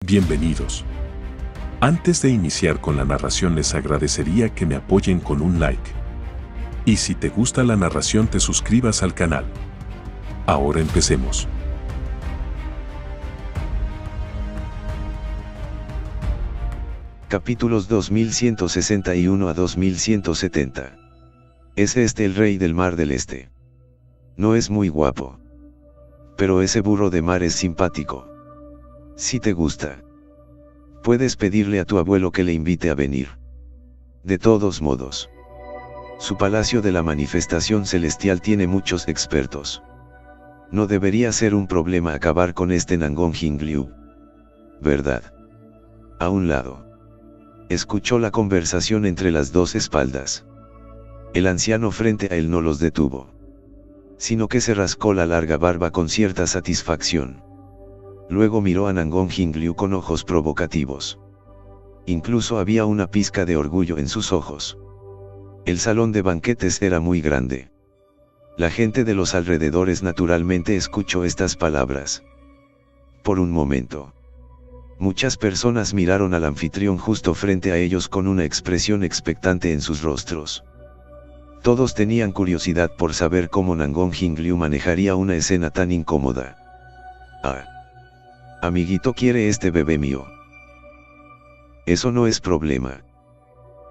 Bienvenidos. Antes de iniciar con la narración les agradecería que me apoyen con un like. Y si te gusta la narración te suscribas al canal. Ahora empecemos. Capítulos 2161 a 2170. ¿Es este el rey del mar del este? No es muy guapo. Pero ese burro de mar es simpático. Si te gusta, puedes pedirle a tu abuelo que le invite a venir. De todos modos, su palacio de la manifestación celestial tiene muchos expertos. No debería ser un problema acabar con este Nangong Jingliu, ¿verdad? A un lado, escuchó la conversación entre las dos espaldas. El anciano frente a él no los detuvo, sino que se rascó la larga barba con cierta satisfacción. Luego miró a Nangong Jingliu con ojos provocativos. Incluso había una pizca de orgullo en sus ojos. El salón de banquetes era muy grande. La gente de los alrededores naturalmente escuchó estas palabras. Por un momento, muchas personas miraron al anfitrión justo frente a ellos con una expresión expectante en sus rostros. Todos tenían curiosidad por saber cómo Nangong Jingliu manejaría una escena tan incómoda. Ah. Amiguito, ¿quiere este bebé mío? Eso no es problema.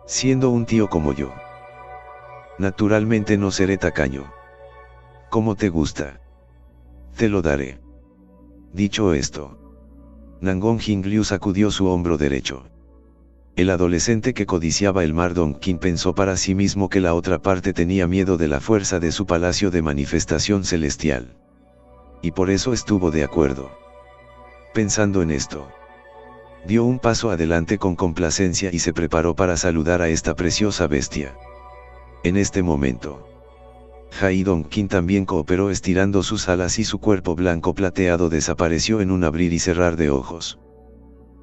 Siendo un tío como yo. Naturalmente no seré tacaño. ¿Cómo te gusta? Te lo daré. Dicho esto, Nangong Jingliu sacudió su hombro derecho. El adolescente que codiciaba el mar Don Qin pensó para sí mismo que la otra parte tenía miedo de la fuerza de su palacio de manifestación celestial. Y por eso estuvo de acuerdo. Pensando en esto, dio un paso adelante con complacencia y se preparó para saludar a esta preciosa bestia. En este momento, Jai Dongqin también cooperó estirando sus alas y su cuerpo blanco plateado desapareció en un abrir y cerrar de ojos.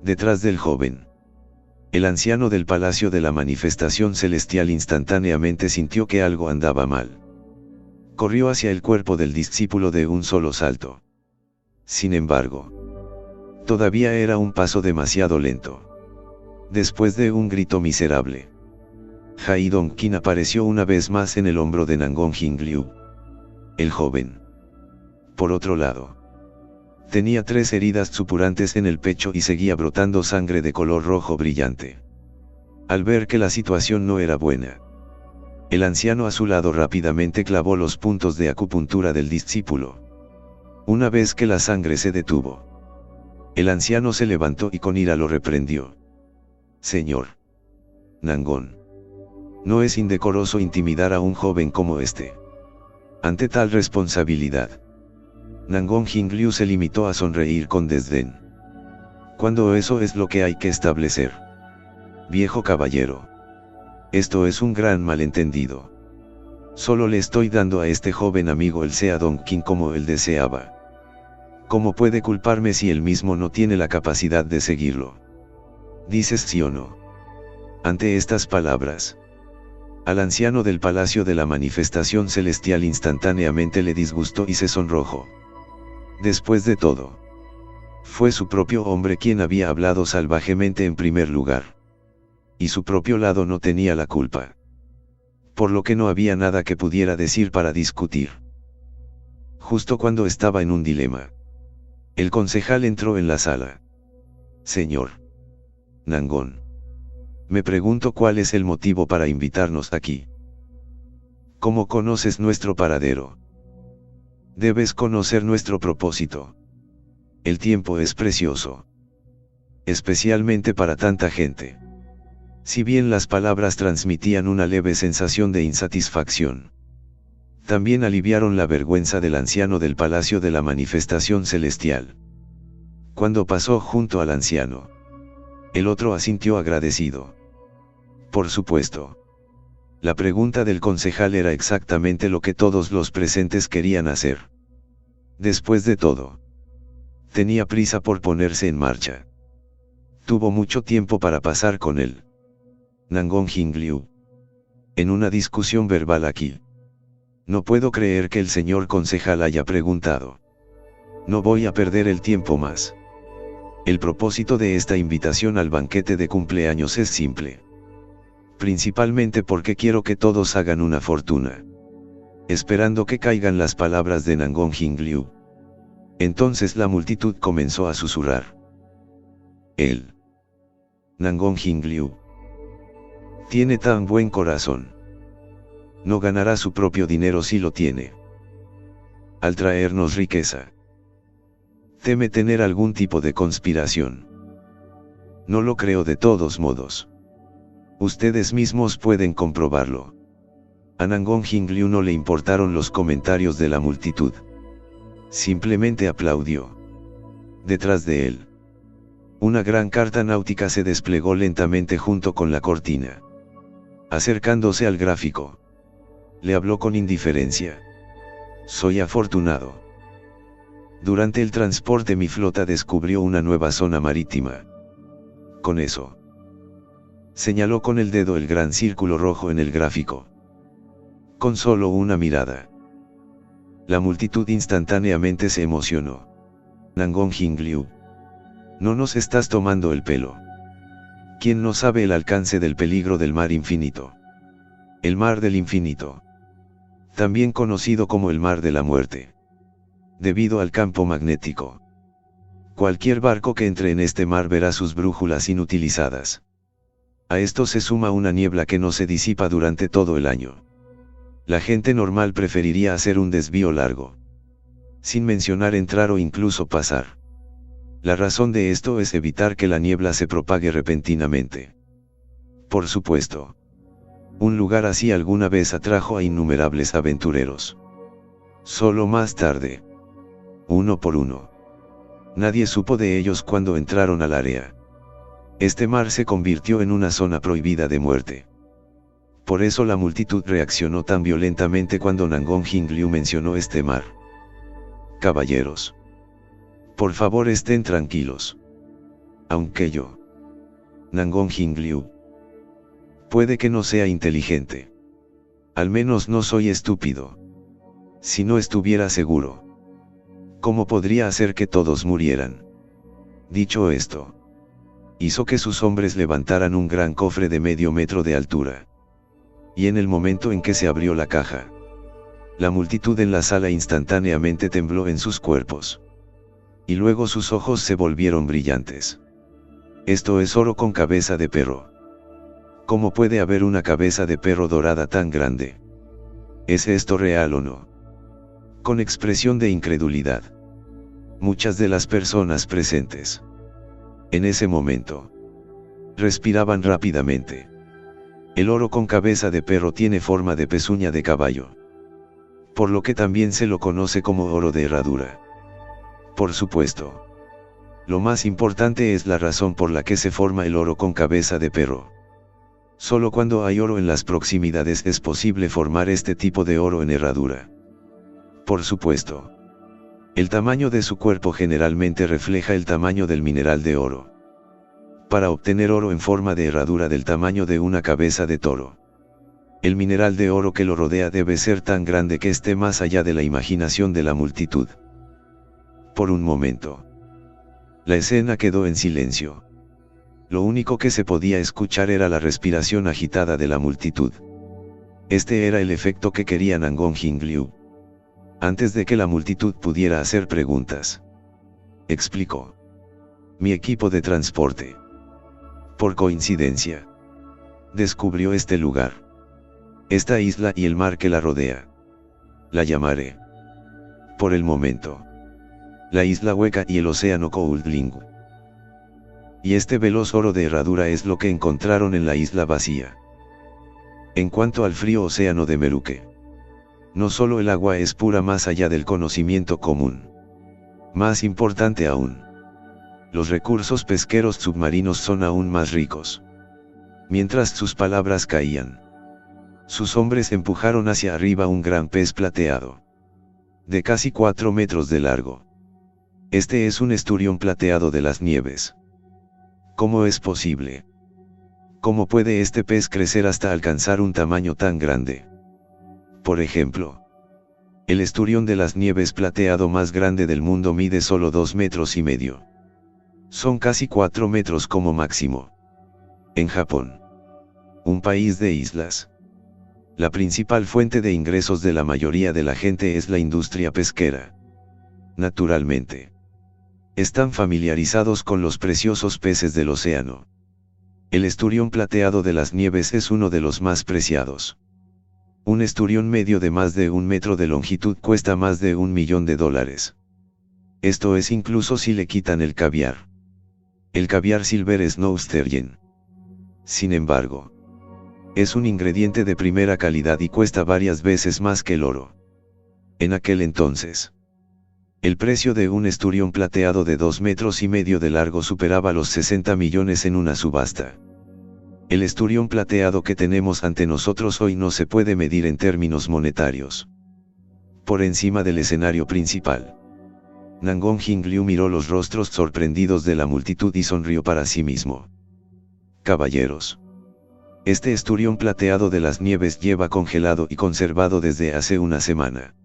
Detrás del joven, el anciano del palacio de la manifestación celestial instantáneamente sintió que algo andaba mal. Corrió hacia el cuerpo del discípulo de un solo salto. Sin embargo, todavía era un paso demasiado lento. Después de un grito miserable, Jai Dongqin apareció una vez más en el hombro de Nangong Jingliu. El joven, por otro lado, tenía 3 heridas supurantes en el pecho y seguía brotando sangre de color rojo brillante. Al ver que la situación no era buena, el anciano a su lado rápidamente clavó los puntos de acupuntura del discípulo. Una vez que la sangre se detuvo, el anciano se levantó y con ira lo reprendió. Señor Nangong, no es indecoroso intimidar a un joven como este. Ante tal responsabilidad, Nangong Jingliu se limitó a sonreír con desdén. Cuando eso es lo que hay que establecer. Viejo caballero, esto es un gran malentendido. Solo le estoy dando a este joven amigo el Sea Dongqin como él deseaba. ¿Cómo puede culparme si él mismo no tiene la capacidad de seguirlo? ¿Dices sí o no? Ante estas palabras, al anciano del palacio de la manifestación celestial instantáneamente le disgustó y se sonrojó. Después de todo, fue su propio hombre quien había hablado salvajemente en primer lugar. Y su propio lado no tenía la culpa. Por lo que no había nada que pudiera decir para discutir. Justo cuando estaba en un dilema, el concejal entró en la sala. Señor Nangong, me pregunto cuál es el motivo para invitarnos aquí. ¿Cómo conoces nuestro paradero? Debes conocer nuestro propósito. El tiempo es precioso. Especialmente para tanta gente. Si bien las palabras transmitían una leve sensación de insatisfacción, también aliviaron la vergüenza del anciano del palacio de la manifestación celestial. Cuando pasó junto al anciano, el otro asintió agradecido. Por supuesto. La pregunta del concejal era exactamente lo que todos los presentes querían hacer. Después de todo, tenía prisa por ponerse en marcha. Tuvo mucho tiempo para pasar con él. Nangong Jingliu. En una discusión verbal aquí. No puedo creer que el señor concejal haya preguntado. No voy a perder el tiempo más. El propósito de esta invitación al banquete de cumpleaños es simple. Principalmente porque quiero que todos hagan una fortuna. Esperando que caigan las palabras de Nangong Hingliu. Entonces la multitud comenzó a susurrar. Él. Nangong Hingliu. Tiene tan buen corazón. No ganará su propio dinero si lo tiene. Al traernos riqueza. Teme tener algún tipo de conspiración. No lo creo de todos modos. Ustedes mismos pueden comprobarlo. A Nangong Hingliu no le importaron los comentarios de la multitud. Simplemente aplaudió. Detrás de él. Una gran carta náutica se desplegó lentamente junto con la cortina. Acercándose al gráfico. Le habló con indiferencia. Soy afortunado. Durante el transporte mi flota descubrió una nueva zona marítima. Con eso. Señaló con el dedo el gran círculo rojo en el gráfico. Con solo una mirada. La multitud instantáneamente se emocionó. Nangong Hingliu. No nos estás tomando el pelo. ¿Quién no sabe el alcance del peligro del mar infinito? El mar del infinito. También conocido como el mar de la muerte. Debido al campo magnético. Cualquier barco que entre en este mar verá sus brújulas inutilizadas. A esto se suma una niebla que no se disipa durante todo el año. La gente normal preferiría hacer un desvío largo. Sin mencionar entrar o incluso pasar. La razón de esto es evitar que la niebla se propague repentinamente. Por supuesto. Un lugar así alguna vez atrajo a innumerables aventureros. Solo más tarde. Uno por uno. Nadie supo de ellos cuando entraron al área. Este mar se convirtió en una zona prohibida de muerte. Por eso la multitud reaccionó tan violentamente cuando Nangong Hingliu mencionó este mar. Caballeros. Por favor estén tranquilos. Aunque yo. Nangong Hingliu. Puede que no sea inteligente. Al menos no soy estúpido. Si no estuviera seguro. ¿Cómo podría hacer que todos murieran? Dicho esto. Hizo que sus hombres levantaran un gran cofre de medio metro de altura. Y en el momento en que se abrió la caja. La multitud en la sala instantáneamente tembló en sus cuerpos. Y luego sus ojos se volvieron brillantes. Esto es oro con cabeza de perro. ¿Cómo puede haber una cabeza de perro dorada tan grande? ¿Es esto real o no? Con expresión de incredulidad. Muchas de las personas presentes. En ese momento. Respiraban rápidamente. El oro con cabeza de perro tiene forma de pezuña de caballo. Por lo que también se lo conoce como oro de herradura. Por supuesto. Lo más importante es la razón por la que se forma el oro con cabeza de perro. Solo cuando hay oro en las proximidades es posible formar este tipo de oro en herradura. Por supuesto. El tamaño de su cuerpo generalmente refleja el tamaño del mineral de oro. Para obtener oro en forma de herradura del tamaño de una cabeza de toro. El mineral de oro que lo rodea debe ser tan grande que esté más allá de la imaginación de la multitud. Por un momento. La escena quedó en silencio. Lo único que se podía escuchar era la respiración agitada de la multitud. Este era el efecto que quería Nangong Hingliu. Antes de que la multitud pudiera hacer preguntas. Explicó. Mi equipo de transporte. Por coincidencia. Descubrió este lugar. Esta isla y el mar que la rodea. La llamaré. Por el momento. La isla hueca y el océano Koldling. Y este veloz oro de herradura es lo que encontraron en la isla vacía. En cuanto al frío océano de Meruque. No solo el agua es pura más allá del conocimiento común. Más importante aún. Los recursos pesqueros submarinos son aún más ricos. Mientras sus palabras caían. Sus hombres empujaron hacia arriba un gran pez plateado. De casi 4 metros de largo. Este es un esturión plateado de las nieves. ¿Cómo es posible? ¿Cómo puede este pez crecer hasta alcanzar un tamaño tan grande? Por ejemplo, el esturión de las nieves plateado más grande del mundo mide solo 2,5 metros. Son casi 4 metros como máximo. En Japón, un país de islas, la principal fuente de ingresos de la mayoría de la gente es la industria pesquera. Naturalmente, están familiarizados con los preciosos peces del océano. El esturión plateado de las nieves es uno de los más preciados. Un esturión medio de más de 1 metro de longitud cuesta más de $1 millón. Esto es incluso si le quitan el caviar. El caviar Silver Snow Sturgeon, sin embargo, es un ingrediente de primera calidad y cuesta varias veces más que el oro. En aquel entonces, el precio de un esturión plateado de 2,5 metros de largo superaba los 60 millones en una subasta. El esturión plateado que tenemos ante nosotros hoy no se puede medir en términos monetarios. Por encima del escenario principal, Nangong Hingliu miró los rostros sorprendidos de la multitud y sonrió para sí mismo. Caballeros, este esturión plateado de las nieves lleva congelado y conservado desde hace una semana.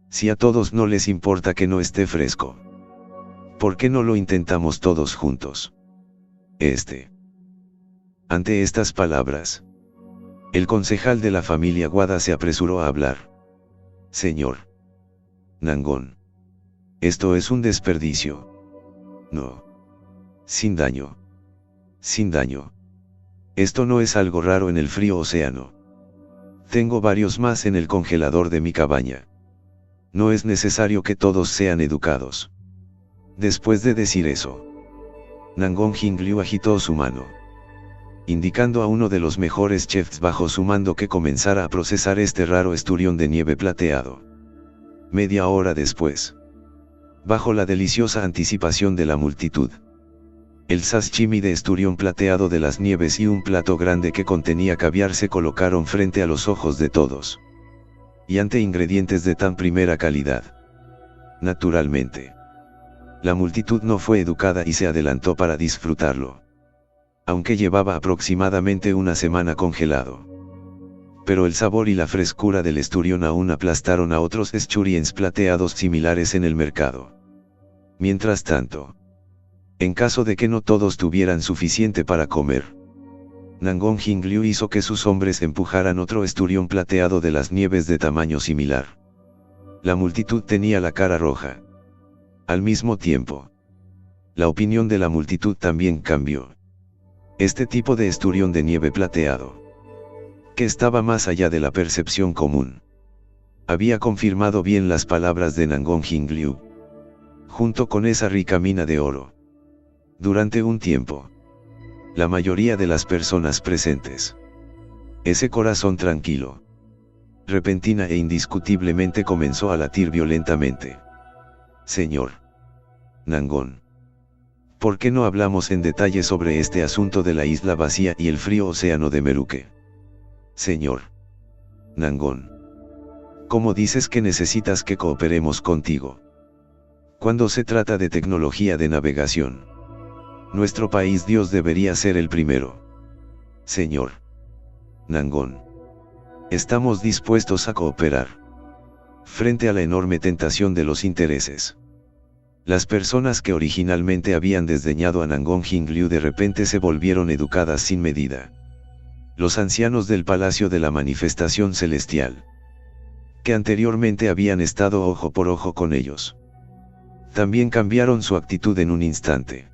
Si a todos no les importa que no esté fresco, ¿por qué no lo intentamos todos juntos? Ante estas palabras, el concejal de la familia Wada se apresuró a hablar. Señor Nangong, esto es un desperdicio. No. Sin daño. Sin daño. Esto no es algo raro en el frío océano. Tengo varios más en el congelador de mi cabaña. No es necesario que todos sean educados. Después de decir eso, Nangong Hingliu agitó su mano, indicando a uno de los mejores chefs bajo su mando que comenzara a procesar este raro esturión de nieve plateado. Media hora después, bajo la deliciosa anticipación de la multitud, el sashimi de esturión plateado de las nieves y un plato grande que contenía caviar se colocaron frente a los ojos de todos. Y ante ingredientes de tan primera calidad. Naturalmente, la multitud no fue educada y se adelantó para disfrutarlo. Aunque llevaba aproximadamente una semana congelado. Pero el sabor y la frescura del esturión aún aplastaron a otros esturions plateados similares en el mercado. Mientras tanto, en caso de que no todos tuvieran suficiente para comer, Nangong Hingliu hizo que sus hombres empujaran otro esturión plateado de las nieves de tamaño similar. La multitud tenía la cara roja. Al mismo tiempo, la opinión de la multitud también cambió. Este tipo de esturión de nieve plateado, que estaba más allá de la percepción común, había confirmado bien las palabras de Nangong Hingliu, junto con esa rica mina de oro. Durante un tiempo, la mayoría de las personas presentes, ese corazón tranquilo, repentina e indiscutiblemente comenzó a latir violentamente. Señor Nangong, ¿por qué no hablamos en detalle sobre este asunto de la isla vacía y el frío océano de Meruque? Señor Nangong, ¿cómo dices que necesitas que cooperemos contigo? Cuando se trata de tecnología de navegación, nuestro país Dios debería ser el primero. Señor Nangong, estamos dispuestos a cooperar. Frente a la enorme tentación de los intereses, las personas que originalmente habían desdeñado a Nangong Hingliu de repente se volvieron educadas sin medida. Los ancianos del Palacio de la Manifestación Celestial, que anteriormente habían estado ojo por ojo con ellos, también cambiaron su actitud en un instante.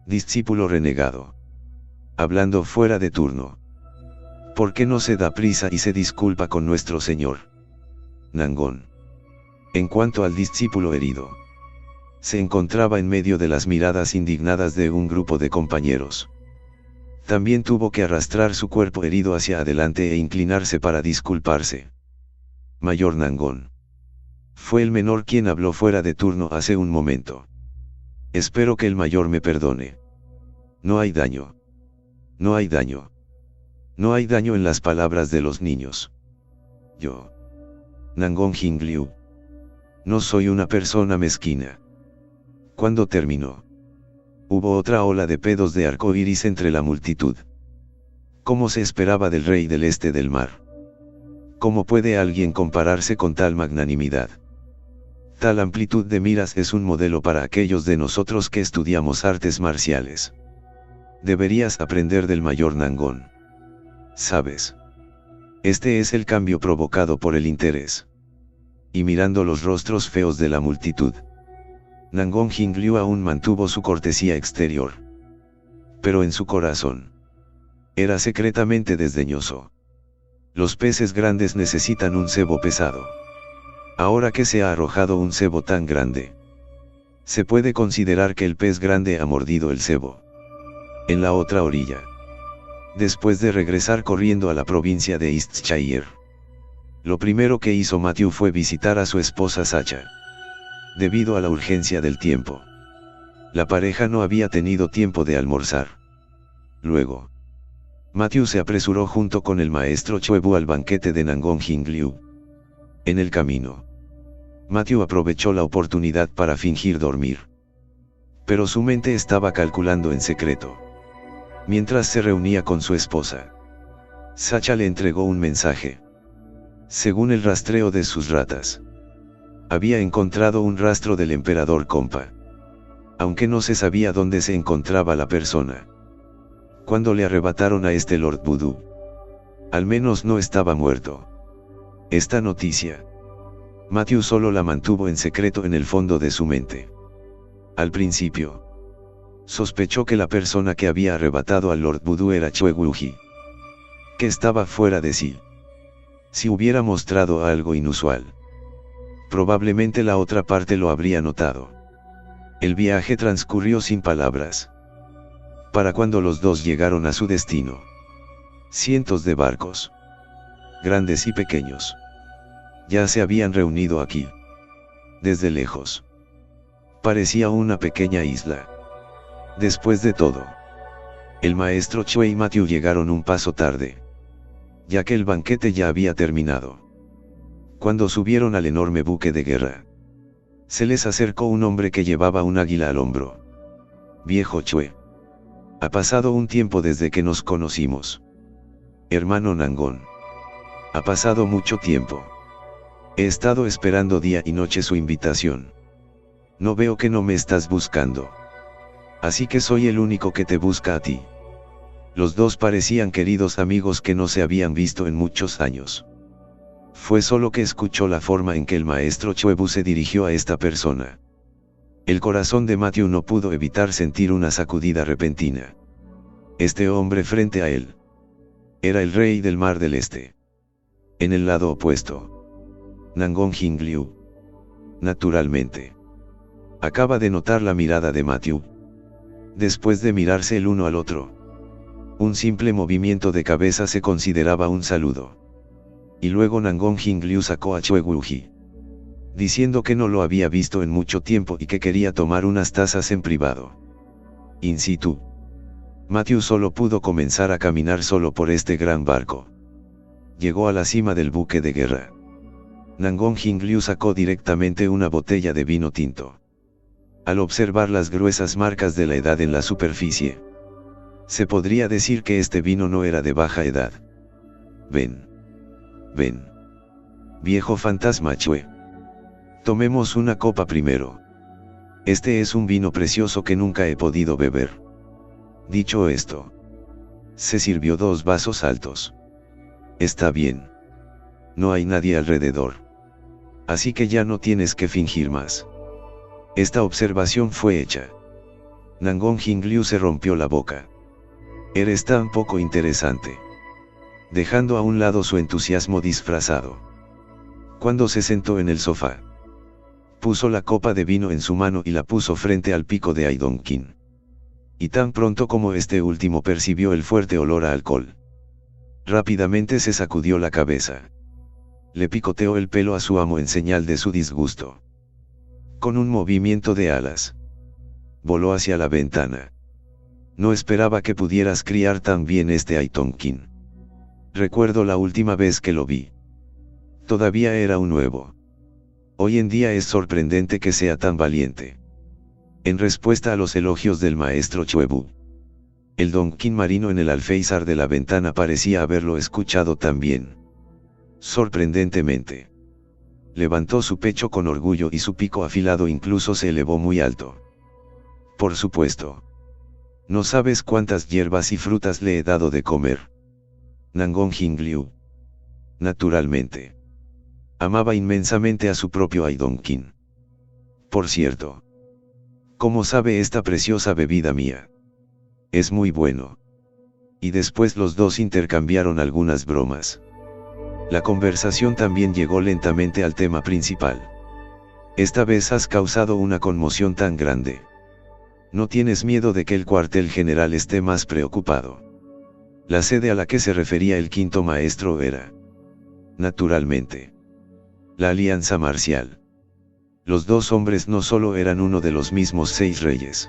Discípulo renegado, hablando fuera de turno, ¿por qué no se da prisa y se disculpa con nuestro Señor Nangong? En cuanto al discípulo herido, se encontraba en medio de las miradas indignadas de un grupo de compañeros. También tuvo que arrastrar su cuerpo herido hacia adelante e inclinarse para disculparse. Mayor Nangong, fue el menor quien habló fuera de turno hace un momento. Espero que el mayor me perdone. No hay daño. No hay daño. No hay daño en las palabras de los niños. Yo, Nangong Hingliu, no soy una persona mezquina. Cuando terminó, hubo otra ola de pedos de arco iris entre la multitud. ¿Cómo se esperaba del rey del este del mar? ¿Cómo puede alguien compararse con tal magnanimidad? Tal amplitud de miras es un modelo para aquellos de nosotros que estudiamos artes marciales. Deberías aprender del mayor Nangón. ¿Sabes? Este es el cambio provocado por el interés. Y mirando los rostros feos de la multitud, Nangong Hingliu aún mantuvo su cortesía exterior. Pero en su corazón, era secretamente desdeñoso. Los peces grandes necesitan un cebo pesado. Ahora que se ha arrojado un cebo tan grande, se puede considerar que el pez grande ha mordido el cebo. En la otra orilla, después de regresar corriendo a la provincia de Eastshire, lo primero que hizo Matthew fue visitar a su esposa Sacha. Debido a la urgencia del tiempo, la pareja no había tenido tiempo de almorzar. Luego, Matthew se apresuró junto con el maestro Chuebu al banquete de Nangong Hingliu. En el camino, Matthew aprovechó la oportunidad para fingir dormir. Pero su mente estaba calculando en secreto. Mientras se reunía con su esposa, Sacha le entregó un mensaje. Según el rastreo de sus ratas, había encontrado un rastro del emperador Kompa. Aunque no se sabía dónde se encontraba la persona. Cuando le arrebataron a este Lord Voodoo, al menos no estaba muerto. Esta noticia, Matthew solo la mantuvo en secreto en el fondo de su mente. Al principio, sospechó que la persona que había arrebatado al Lord Voodoo era Chue Wuji, que estaba fuera de sí. Si hubiera mostrado algo inusual, probablemente la otra parte lo habría notado. El viaje transcurrió sin palabras. Para cuando los dos llegaron a su destino, cientos de barcos, grandes y pequeños, ya se habían reunido aquí. Desde lejos, parecía una pequeña isla. Después de todo, el maestro Chue y Matthew llegaron un paso tarde, ya que el banquete ya había terminado. Cuando subieron al enorme buque de guerra, se les acercó un hombre que llevaba un águila al hombro. Viejo Chue, ha pasado un tiempo desde que nos conocimos. Hermano Nangón, ha pasado mucho tiempo. He estado esperando día y noche su invitación. No veo que no me estás buscando. Así que soy el único que te busca a ti. Los dos parecían queridos amigos que no se habían visto en muchos años. Fue solo que escuchó la forma en que el maestro Chuebu se dirigió a esta persona. El corazón de Matthew no pudo evitar sentir una sacudida repentina. Este hombre frente a él era el rey del Mar del Este. En el lado opuesto, Nangong Hingliu, naturalmente, acaba de notar la mirada de Matthew. Después de mirarse el uno al otro, un simple movimiento de cabeza se consideraba un saludo. Y luego Nangong Hingliu sacó a Chue Wuji, diciendo que no lo había visto en mucho tiempo y que quería tomar unas tazas en privado. In situ, Matthew solo pudo comenzar a caminar solo por este gran barco. Llegó a la cima del buque de guerra. Nangong Hingliu sacó directamente una botella de vino tinto. Al observar las gruesas marcas de la edad en la superficie, se podría decir que este vino no era de baja edad. Ven. Ven. Viejo fantasma Chue. Tomemos una copa primero. Este es un vino precioso que nunca he podido beber. Dicho esto, se sirvió 2 vasos altos. Está bien. No hay nadie alrededor. Así que ya no tienes que fingir más. Esta observación fue hecha. Nangong Hingliu se rompió la boca. Eres tan poco interesante. Dejando a un lado su entusiasmo disfrazado. Cuando se sentó en el sofá, puso la copa de vino en su mano y la puso frente al pico de Aidongkin. Y tan pronto como este último percibió el fuerte olor a alcohol, rápidamente se sacudió la cabeza. Le picoteó el pelo a su amo en señal de su disgusto. Con un movimiento de alas, voló hacia la ventana. No esperaba que pudieras criar tan bien este Aidongkin. Recuerdo la última vez que lo vi. Todavía era un nuevo. Hoy en día es sorprendente que sea tan valiente. En respuesta a los elogios del maestro Chuebu, el Dongkin marino en el alféizar de la ventana parecía haberlo escuchado también. Sorprendentemente, Levantó su pecho con orgullo y su pico afilado incluso se elevó muy alto. Por supuesto. No sabes cuántas hierbas y frutas le he dado de comer. Nangong Hingliu. Naturalmente. Amaba inmensamente a su propio Aidongkin. Por cierto. ¿Cómo sabe esta preciosa bebida mía? Es muy bueno. Y después los dos intercambiaron algunas bromas. La conversación también llegó lentamente al tema principal. Esta vez has causado una conmoción tan grande. ¿No tienes miedo de que el cuartel general esté más preocupado? La sede a la que se refería el quinto maestro era, naturalmente, la alianza marcial. Los dos hombres no solo eran uno de los mismos 6 reyes,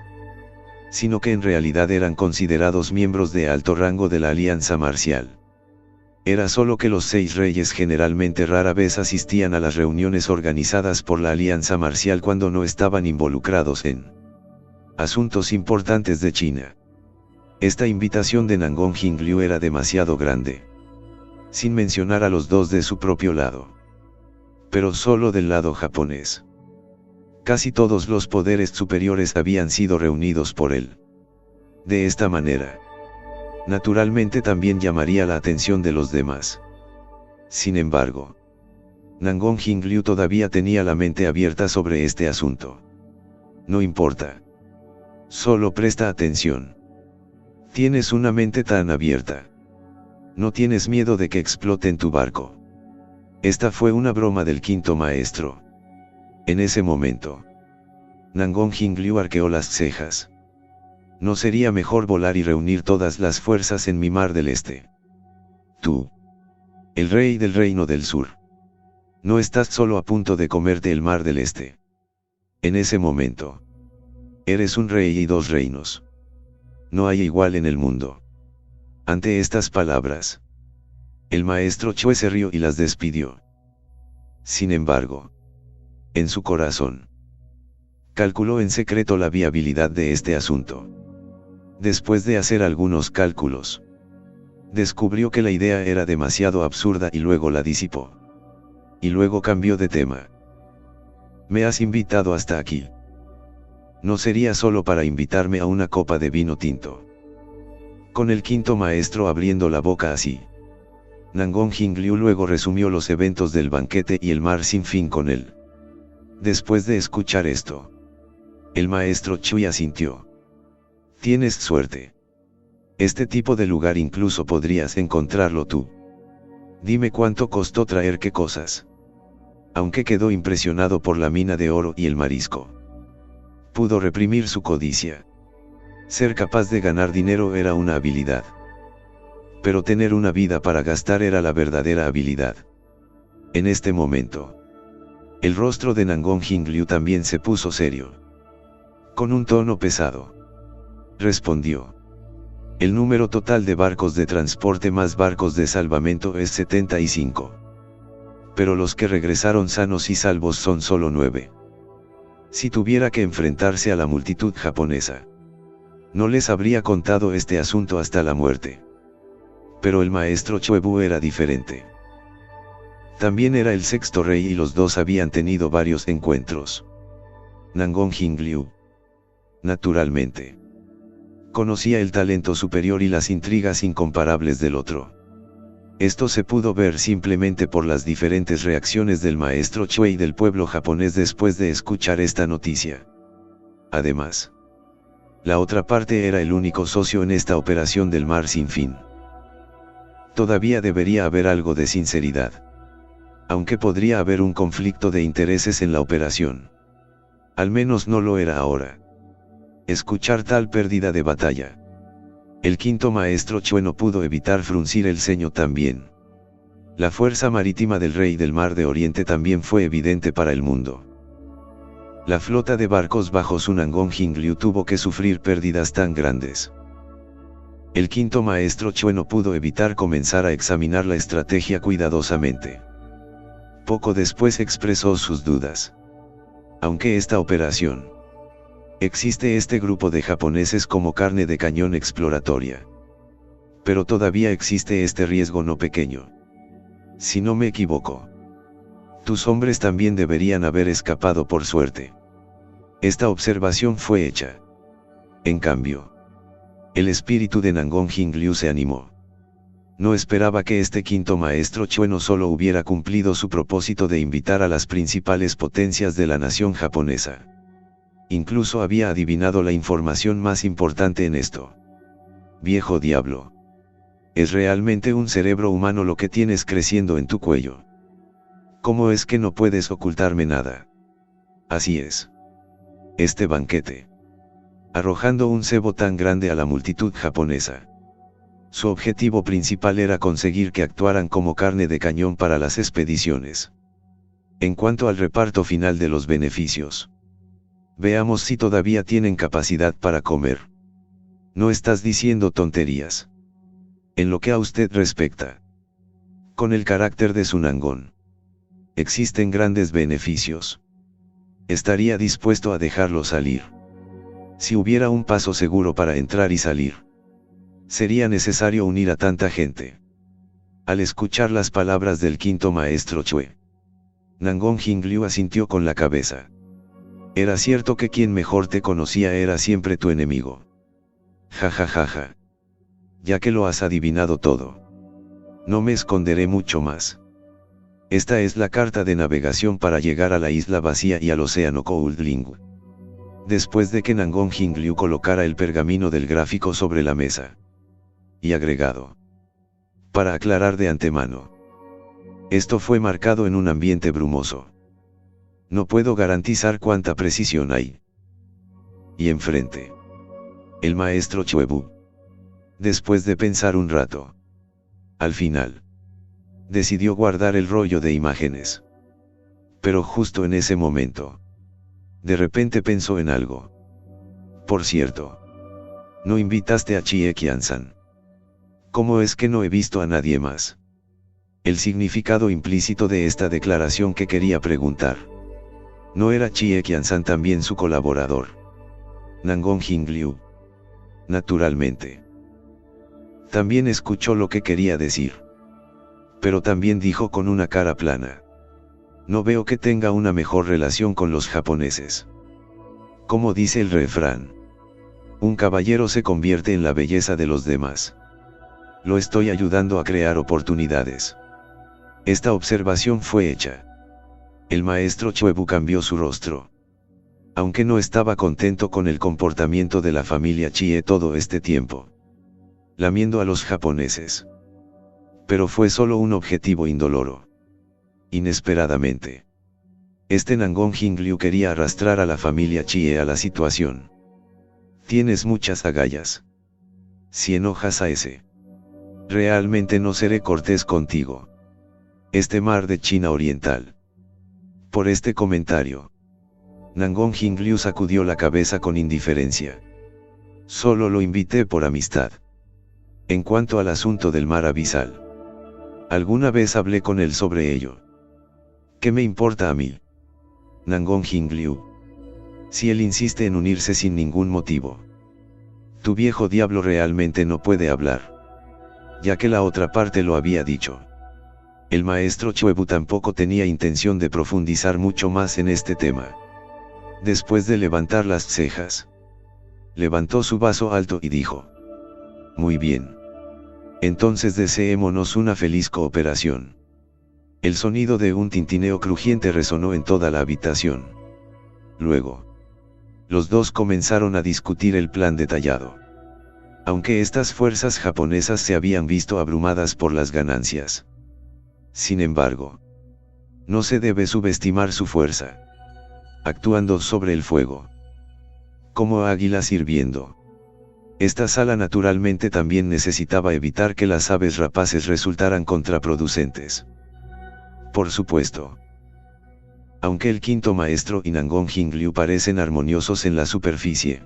sino que en realidad eran considerados miembros de alto rango de la alianza marcial. Era solo que los 6 reyes generalmente rara vez asistían a las reuniones organizadas por la alianza marcial cuando no estaban involucrados en asuntos importantes de China. Esta invitación de Nangong Hingliu era demasiado grande. Sin mencionar a los dos de su propio lado. Pero solo del lado japonés. Casi todos los poderes superiores habían sido reunidos por él. De esta manera, naturalmente también llamaría la atención de los demás. Sin embargo, Nangong Hingliu todavía tenía la mente abierta sobre este asunto. No importa. Solo presta atención. Tienes una mente tan abierta. No tienes miedo de que explote en tu barco. Esta fue una broma del quinto maestro. En ese momento, Nangong Hingliu arqueó las cejas. ¿No sería mejor volar y reunir todas las fuerzas en mi mar del este? Tú, el rey del reino del sur, no estás solo a punto de comerte el mar del este. En ese momento, eres un rey y 2 reinos. No hay igual en el mundo. Ante estas palabras, el maestro Chue se rió y las despidió. Sin embargo, en su corazón, calculó en secreto la viabilidad de este asunto. Después de hacer algunos cálculos, descubrió que la idea era demasiado absurda y luego la disipó. Y luego cambió de tema. Me has invitado hasta aquí. No sería solo para invitarme a una copa de vino tinto. Con el quinto maestro abriendo la boca así, Nangong Hingliu luego resumió los eventos del banquete y el mar sin fin con él. Después de escuchar esto, el maestro Chui asintió. Tienes suerte. Este tipo de lugar incluso podrías encontrarlo tú. Dime cuánto costó traer qué cosas. Aunque quedó impresionado por la mina de oro y el marisco, pudo reprimir su codicia. Ser capaz de ganar dinero era una habilidad. Pero tener una vida para gastar era la verdadera habilidad. En este momento, el rostro de Nangong Hingliu también se puso serio. Con un tono pesado, respondió. El número total de barcos de transporte más barcos de salvamento es 75. Pero los que regresaron sanos y salvos son solo 9. Si tuviera que enfrentarse a la multitud japonesa, no les habría contado este asunto hasta la muerte. Pero el maestro Choebu era diferente. También era el 6º rey y los dos habían tenido varios encuentros. Nangong Hingliu, naturalmente, conocía el talento superior y las intrigas incomparables del otro. Esto se pudo ver simplemente por las diferentes reacciones del maestro Chue y del pueblo japonés después de escuchar esta noticia. Además, la otra parte era el único socio en esta operación del mar sin fin. Todavía debería haber algo de sinceridad. Aunque podría haber un conflicto de intereses en la operación. Al menos no lo era ahora. Escuchar tal pérdida de batalla. El quinto maestro Chue no pudo evitar fruncir el ceño también. La fuerza marítima del rey del mar de Oriente también fue evidente para el mundo. La flota de barcos bajo su Nangong Hingliu tuvo que sufrir pérdidas tan grandes. El quinto maestro Chue no pudo evitar comenzar a examinar la estrategia cuidadosamente. Poco después expresó sus dudas. Aunque esta operación, existe este grupo de japoneses como carne de cañón exploratoria. Pero todavía existe este riesgo no pequeño. Si no me equivoco, Tus hombres también deberían haber escapado por suerte. Esta observación fue hecha. En cambio, el espíritu de Nangong Hingliu se animó. No esperaba que este quinto maestro Chue no solo hubiera cumplido su propósito de invitar a las principales potencias de la nación japonesa. Incluso había adivinado la información más importante en esto. Viejo diablo. Es realmente un cerebro humano lo que tienes creciendo en tu cuello. ¿Cómo es que no puedes ocultarme nada? Así es. Este banquete. Arrojando un cebo tan grande a la multitud japonesa. Su objetivo principal era conseguir que actuaran como carne de cañón para las expediciones. En cuanto al reparto final de los beneficios. Veamos si todavía tienen capacidad para comer. No estás diciendo tonterías. En lo que a usted respecta. Con el carácter de su Nangón. Existen grandes beneficios. Estaría dispuesto a dejarlo salir. Si hubiera un paso seguro para entrar y salir. Sería necesario unir a tanta gente. Al escuchar las palabras del quinto maestro Chue. Nangong Hingliu asintió con la cabeza. Era cierto que quien mejor te conocía era siempre tu enemigo. Ja ja ja ja. Ya que lo has adivinado todo. No me esconderé mucho más. Esta es la carta de navegación para llegar a la isla vacía y al océano Kouldling. Después de que Nangong Hingliu colocara el pergamino del gráfico sobre la mesa. Y agregado. Para aclarar de antemano. Esto fue marcado en un ambiente brumoso. No puedo garantizar cuánta precisión hay. Y enfrente. El maestro Chuebu. Después de pensar un rato. Al final. Decidió guardar el rollo de imágenes. Pero justo en ese momento. De repente pensó en algo. Por cierto. No invitaste a Chie Qiansan. ¿Cómo es que no he visto a nadie más? El significado implícito de esta declaración que quería preguntar. ¿No era Chie Qiansan también su colaborador? Nangong Hingliu. Naturalmente. También escuchó lo que quería decir. Pero también dijo con una cara plana. No veo que tenga una mejor relación con los japoneses. Como dice el refrán. Un caballero se convierte en la belleza de los demás. Lo estoy ayudando a crear oportunidades. Esta observación fue hecha. El maestro Chuebu cambió su rostro. Aunque no estaba contento con el comportamiento de la familia Chie todo este tiempo. Lamiendo a los japoneses. Pero fue solo un objetivo indoloro. Inesperadamente. Este Nangong Hingliu quería arrastrar a la familia Chie a la situación. Tienes muchas agallas. Si enojas a ese. Realmente no seré cortés contigo. Este mar de China Oriental. Por este comentario. Nangong Hingliu sacudió la cabeza con indiferencia. Solo lo invité por amistad. En cuanto al asunto del mar abisal. Alguna vez hablé con él sobre ello. ¿Qué me importa a mí? Nangong Hingliu. Si él insiste en unirse sin ningún motivo. Tu viejo diablo realmente no puede hablar. Ya que la otra parte lo había dicho. El maestro Chuebu tampoco tenía intención de profundizar mucho más en este tema. Después de levantar las cejas. Levantó su vaso alto y dijo. Muy bien. Entonces deseémonos una feliz cooperación. El sonido de un tintineo crujiente resonó en toda la habitación. Luego. Los dos comenzaron a discutir el plan detallado. Aunque estas fuerzas japonesas se habían visto abrumadas por las ganancias. Sin embargo. No se debe subestimar su fuerza. Actuando sobre el fuego. Como águilas hirviendo. Esta sala naturalmente también necesitaba evitar que las aves rapaces resultaran contraproducentes. Por supuesto. Aunque el quinto maestro y Nangong Hingliu parecen armoniosos en la superficie.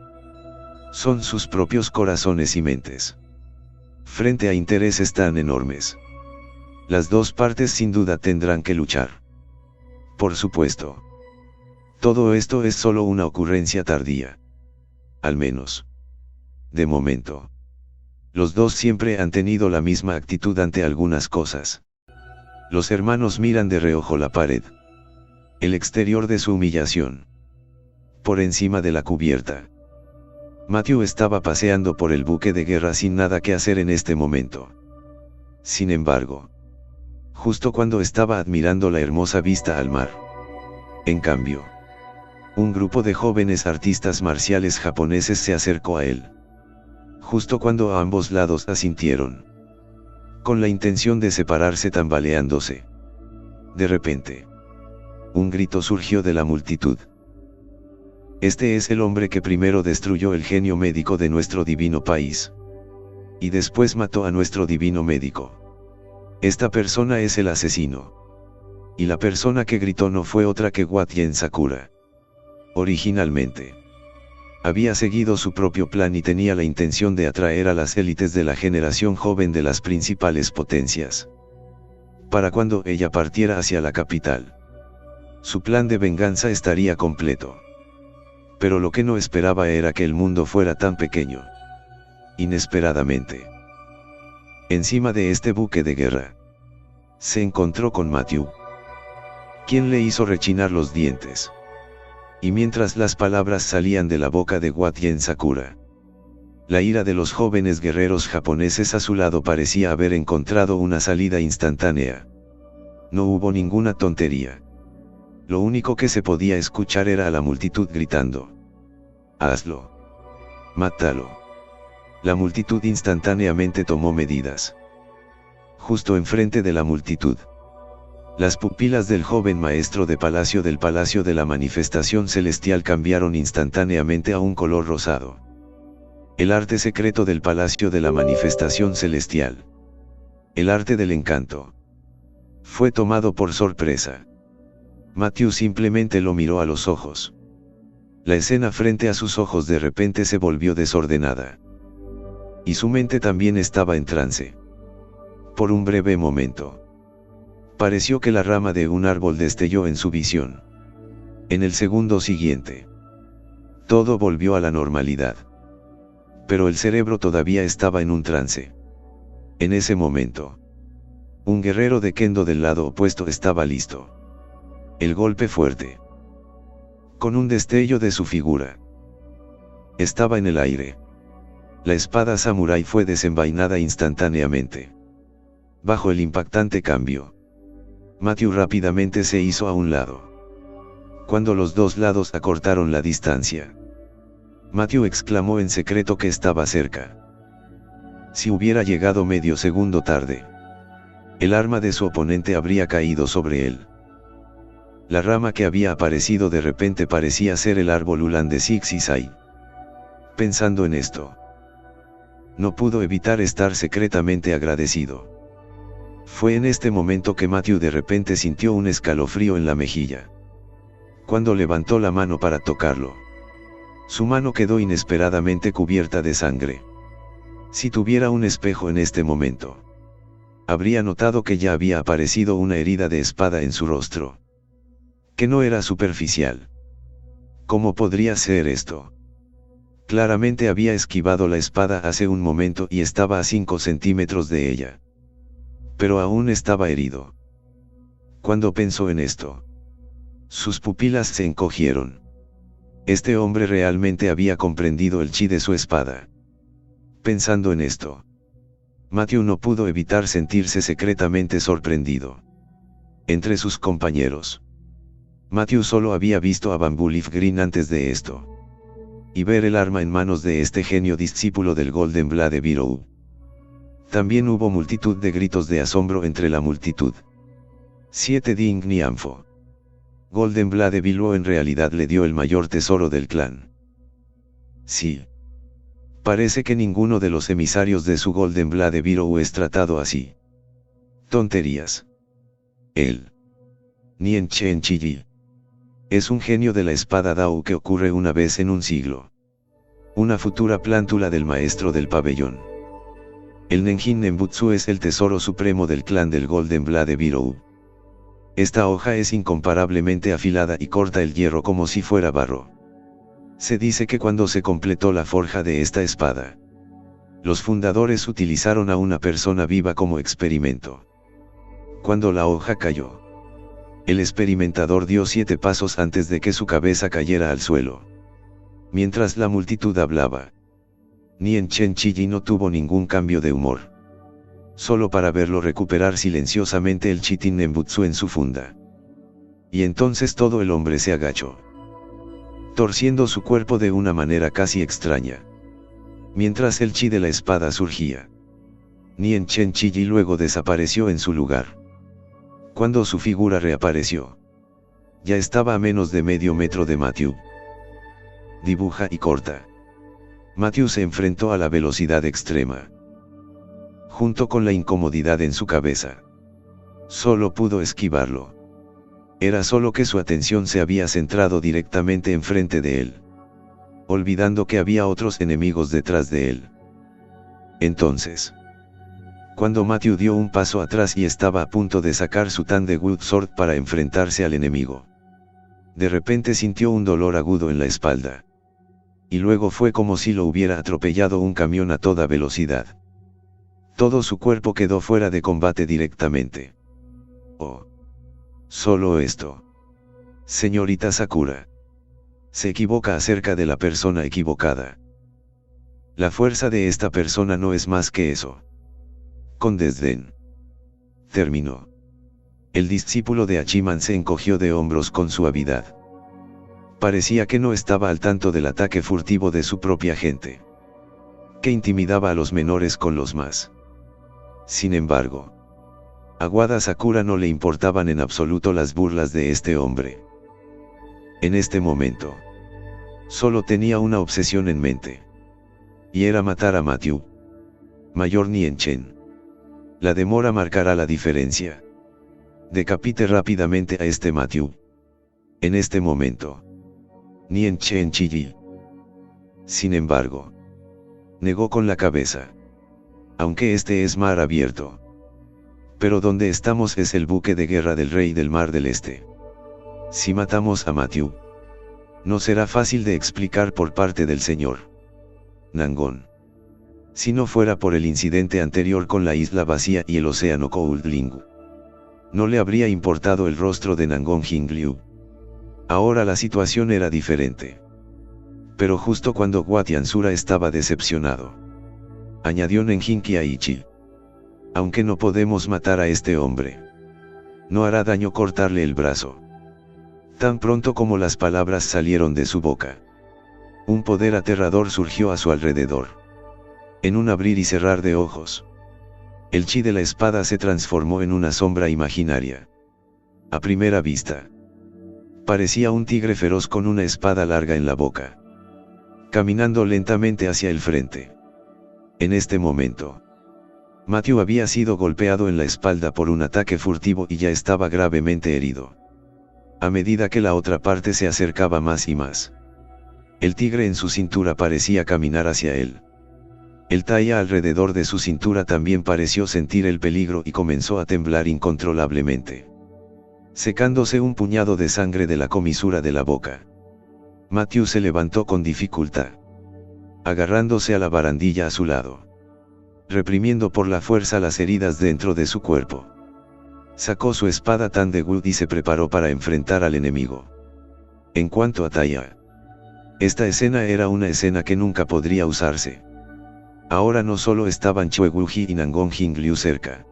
Son sus propios corazones y mentes. Frente a intereses tan enormes. Las dos partes sin duda tendrán que luchar. Por supuesto. Todo esto es solo una ocurrencia tardía. Al menos. De momento. Los dos siempre han tenido la misma actitud ante algunas cosas. Los hermanos miran de reojo la pared. El exterior de su humillación. Por encima de la cubierta. Matthew estaba paseando por el buque de guerra sin nada que hacer en este momento. Sin embargo, justo cuando estaba admirando la hermosa vista al mar. En cambio, un grupo de jóvenes artistas marciales japoneses se acercó a él. Justo cuando a ambos lados asintieron. Con la intención de separarse tambaleándose. De repente, un grito surgió de la multitud. Este es el hombre que primero destruyó el genio médico de nuestro divino país. Y después mató a nuestro divino médico. Esta persona es el asesino. Y la persona que gritó no fue otra que Wattien Sakura. Originalmente, había seguido su propio plan y tenía la intención de atraer a las élites de la generación joven de las principales potencias. Para cuando ella partiera hacia la capital, su plan de venganza estaría completo. Pero lo que no esperaba era que el mundo fuera tan pequeño. Inesperadamente, encima de este buque de guerra, se encontró con Matthew, quien le hizo rechinar los dientes. Y mientras las palabras salían de la boca de Wattien Sakura, la ira de los jóvenes guerreros japoneses a su lado parecía haber encontrado una salida instantánea. No hubo ninguna tontería. Lo único que se podía escuchar era a la multitud gritando: «¡Hazlo! ¡Mátalo!». La multitud instantáneamente tomó medidas. Justo enfrente de la multitud, las pupilas del joven maestro del palacio de la manifestación celestial cambiaron instantáneamente a un color rosado. El arte secreto del palacio de la manifestación celestial. El arte del encanto. Fue tomado por sorpresa. Matthew simplemente lo miró a los ojos. La escena frente a sus ojos de repente se volvió desordenada. Y su mente también estaba en trance. Por un breve momento, pareció que la rama de un árbol destelló en su visión. En el segundo siguiente, todo volvió a la normalidad. Pero el cerebro todavía estaba en un trance. En ese momento, un guerrero de kendo del lado opuesto estaba listo. El golpe fuerte, con un destello de su figura, estaba en el aire. La espada samurái fue desenvainada instantáneamente. Bajo el impactante cambio, Matthew rápidamente se hizo a un lado. Cuando los dos lados acortaron la distancia, Matthew exclamó en secreto que estaba cerca. Si hubiera llegado medio segundo tarde, el arma de su oponente habría caído sobre él. La rama que había aparecido de repente parecía ser el árbol Ulan de Zigzag. Pensando en esto, no pudo evitar estar secretamente agradecido. Fue en este momento que Matthew de repente sintió un escalofrío en la mejilla. Cuando levantó la mano para tocarlo, su mano quedó inesperadamente cubierta de sangre. Si tuviera un espejo en este momento, habría notado que ya había aparecido una herida de espada en su rostro. Que no era superficial. ¿Cómo podría ser esto? Claramente había esquivado la espada hace un momento y estaba a 5 centímetros de ella. Pero aún estaba herido. Cuando pensó en esto, sus pupilas se encogieron. Este hombre realmente había comprendido el chi de su espada. Pensando en esto, Matthew no pudo evitar sentirse secretamente sorprendido. Entre sus compañeros, Matthew solo había visto a Bamboo Leaf Green antes de esto. Y ver el arma en manos de este genio discípulo del Golden Blade Virou. También hubo multitud de gritos de asombro entre la multitud. 7 Ding Nianfo. Golden Blade Virou en realidad le dio el mayor tesoro del clan. Sí. Parece que ninguno de los emisarios de su Golden Blade Virou es tratado así. Tonterías. Él. Nien Chen Chi es un genio de la espada Dao que ocurre una vez en un siglo. Una futura plántula del maestro del pabellón. El Nenjin Nembutsu es el tesoro supremo del clan del Golden Blade Virou. Esta hoja es incomparablemente afilada y corta el hierro como si fuera barro. Se dice que cuando se completó la forja de esta espada, los fundadores utilizaron a una persona viva como experimento. Cuando la hoja cayó, El experimentador dio 7 pasos antes de que su cabeza cayera al suelo. Mientras la multitud hablaba, Nien Chen Chiji no tuvo ningún cambio de humor. Solo para verlo recuperar silenciosamente el Chitin Nembutsu en su funda. Y entonces todo el hombre se agachó, torciendo su cuerpo de una manera casi extraña. Mientras el chi de la espada surgía, Nien Chen Chiji luego desapareció en su lugar. Cuando su figura reapareció, ya estaba a menos de medio metro de Matthew. Dibuja y corta. Matthew se enfrentó a la velocidad extrema, junto con la incomodidad en su cabeza. Solo pudo esquivarlo. Era solo que su atención se había centrado directamente enfrente de él, olvidando que había otros enemigos detrás de él. Entonces, cuando Matthew dio un paso atrás y estaba a punto de sacar su Tandwood Sword para enfrentarse al enemigo, de repente sintió un dolor agudo en la espalda. Y luego fue como si lo hubiera atropellado un camión a toda velocidad. Todo su cuerpo quedó fuera de combate directamente. Oh. Solo esto. Señorita Sakura. Se equivoca acerca de la persona equivocada. La fuerza de esta persona no es más que eso. Con desdén. Terminó. El discípulo de Hachiman se encogió de hombros con suavidad. Parecía que no estaba al tanto del ataque furtivo de su propia gente, que intimidaba a los menores con los más. Sin embargo, a Wada Sakura no le importaban en absoluto las burlas de este hombre. En este momento, solo tenía una obsesión en mente. Y era matar a Matthew. Mayor Nien Chen. La demora marcará la diferencia. Decapite rápidamente a este Matthew. En este momento. Nien Chen Chiji. Sin embargo, negó con la cabeza. Aunque este es mar abierto. Pero donde estamos es el buque de guerra del rey del mar del este. Si matamos a Matthew, no será fácil de explicar por parte del señor Nangon. Si no fuera por el incidente anterior con la isla vacía y el océano Kouldling, no le habría importado el rostro de Nangon Jingliu. Ahora la situación era diferente. Pero justo cuando Watiansura estaba decepcionado, añadió Nenjin Kiaichi. Aunque no podemos matar a este hombre, no hará daño cortarle el brazo. Tan pronto como las palabras salieron de su boca, un poder aterrador surgió a su alrededor. En un abrir y cerrar de ojos, el chi de la espada se transformó en una sombra imaginaria. A primera vista, parecía un tigre feroz con una espada larga en la boca, caminando lentamente hacia el frente. En este momento, Matthew había sido golpeado en la espalda por un ataque furtivo y ya estaba gravemente herido. A medida que la otra parte se acercaba más y más, el tigre en su cintura parecía caminar hacia él. El talla alrededor de su cintura también pareció sentir el peligro y comenzó a temblar incontrolablemente, secándose un puñado de sangre de la comisura de la boca. Matthew se levantó con dificultad, agarrándose a la barandilla a su lado, reprimiendo por la fuerza las heridas dentro de su cuerpo. Sacó su espada Tandwood y se preparó para enfrentar al enemigo. En cuanto a Taya, esta escena era una escena que nunca podría usarse. Ahora no solo estaban Chueguji y Nangon Jingliu cerca.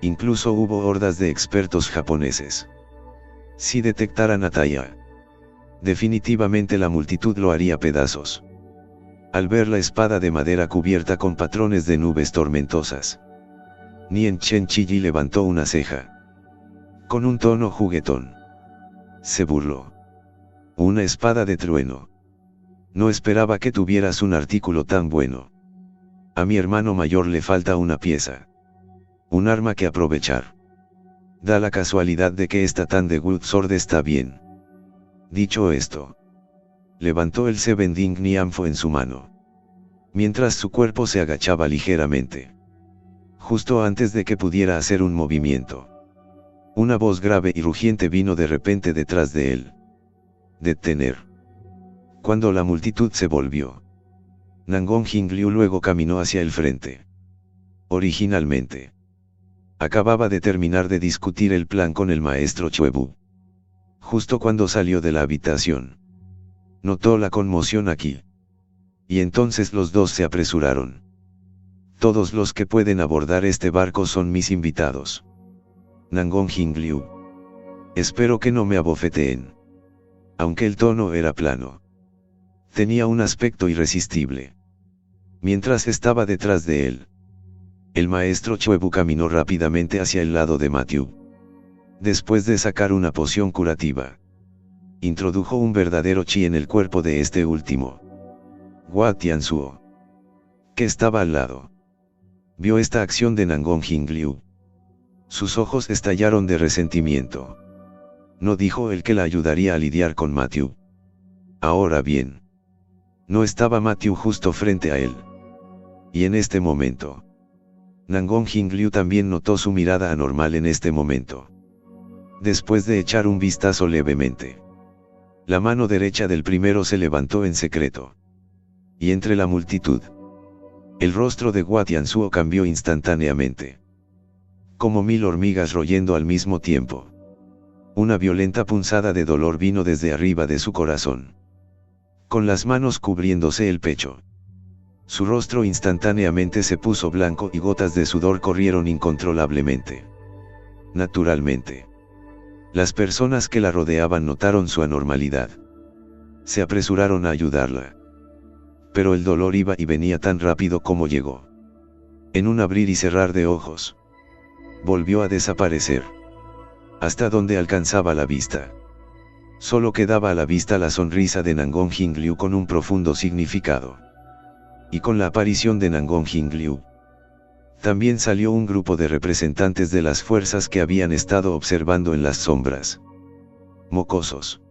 Incluso hubo hordas de expertos japoneses. Si detectaran a Taya, definitivamente la multitud lo haría pedazos. Al ver la espada de madera cubierta con patrones de nubes tormentosas, Nien Chen Chiji levantó una ceja. Con un tono juguetón, se burló. Una espada de trueno. No esperaba que tuvieras un artículo tan bueno. A mi hermano mayor le falta una pieza. Un arma que aprovechar. Da la casualidad de que esta Tandwood Sword está bien. Dicho esto, levantó el Sevending Nianfo en su mano, mientras su cuerpo se agachaba ligeramente. Justo antes de que pudiera hacer un movimiento, una voz grave y rugiente vino de repente detrás de él. Detener. Cuando la multitud se volvió, Nangon Jingliu luego caminó hacia el frente. Originalmente, Acababa de terminar de discutir el plan con el maestro Chuebu. Justo cuando salió de la habitación, notó la conmoción aquí. Y entonces los dos se apresuraron. Todos los que pueden abordar este barco son mis invitados. Nangong Hingliu. Espero que no me abofeteen. Aunque el tono era plano, tenía un aspecto irresistible. Mientras estaba detrás de él, el maestro Chuebu caminó rápidamente hacia el lado de Matthew. Después de sacar una poción curativa, introdujo un verdadero chi en el cuerpo de este último. Hua Tianzuo, que estaba al lado, vio esta acción de Nangong Hingliu. Sus ojos estallaron de resentimiento. No dijo él que la ayudaría a lidiar con Matthew. Ahora bien, no estaba Matthew justo frente a él. Y en este momento, Nangong Hingliu también notó su mirada anormal en este momento. Después de echar un vistazo levemente, la mano derecha del primero se levantó en secreto. Y entre la multitud, el rostro de Hua Tianzuo cambió instantáneamente. Como 1000 hormigas royendo al mismo tiempo. Una violenta punzada de dolor vino desde arriba de su corazón. Con las manos cubriéndose el pecho, su rostro instantáneamente se puso blanco y gotas de sudor corrieron incontrolablemente. Naturalmente, las personas que la rodeaban notaron su anormalidad. Se apresuraron a ayudarla. Pero el dolor iba y venía tan rápido como llegó. En un abrir y cerrar de ojos, volvió a desaparecer. Hasta donde alcanzaba la vista. Solo quedaba a la vista la sonrisa de Nangong Hingliu con un profundo significado. Y con la aparición de Nangong Hingliu, también salió un grupo de representantes de las fuerzas que habían estado observando en las sombras. Mocosos.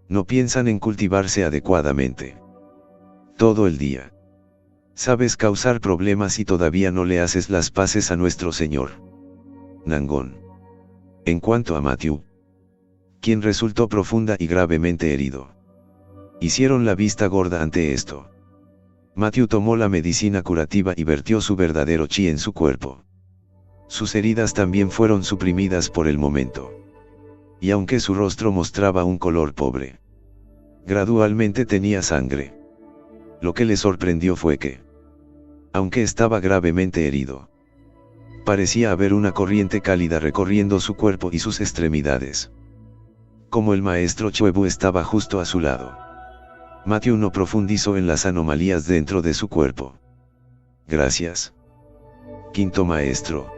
No piensan en cultivarse adecuadamente. Todo el día. Sabes causar problemas y todavía no le haces las paces a nuestro señor. Nangong. En cuanto a Matthew, quien resultó profunda y gravemente herido, hicieron la vista gorda ante esto. Matthew tomó la medicina curativa y vertió su verdadero chi en su cuerpo. Sus heridas también fueron suprimidas por el momento. Y aunque su rostro mostraba un color pobre, gradualmente tenía sangre. Lo que le sorprendió fue que, aunque estaba gravemente herido, parecía haber una corriente cálida recorriendo su cuerpo y sus extremidades. Como el maestro Chuebu estaba justo a su lado, Matthew no profundizó en las anomalías dentro de su cuerpo. Gracias, quinto maestro,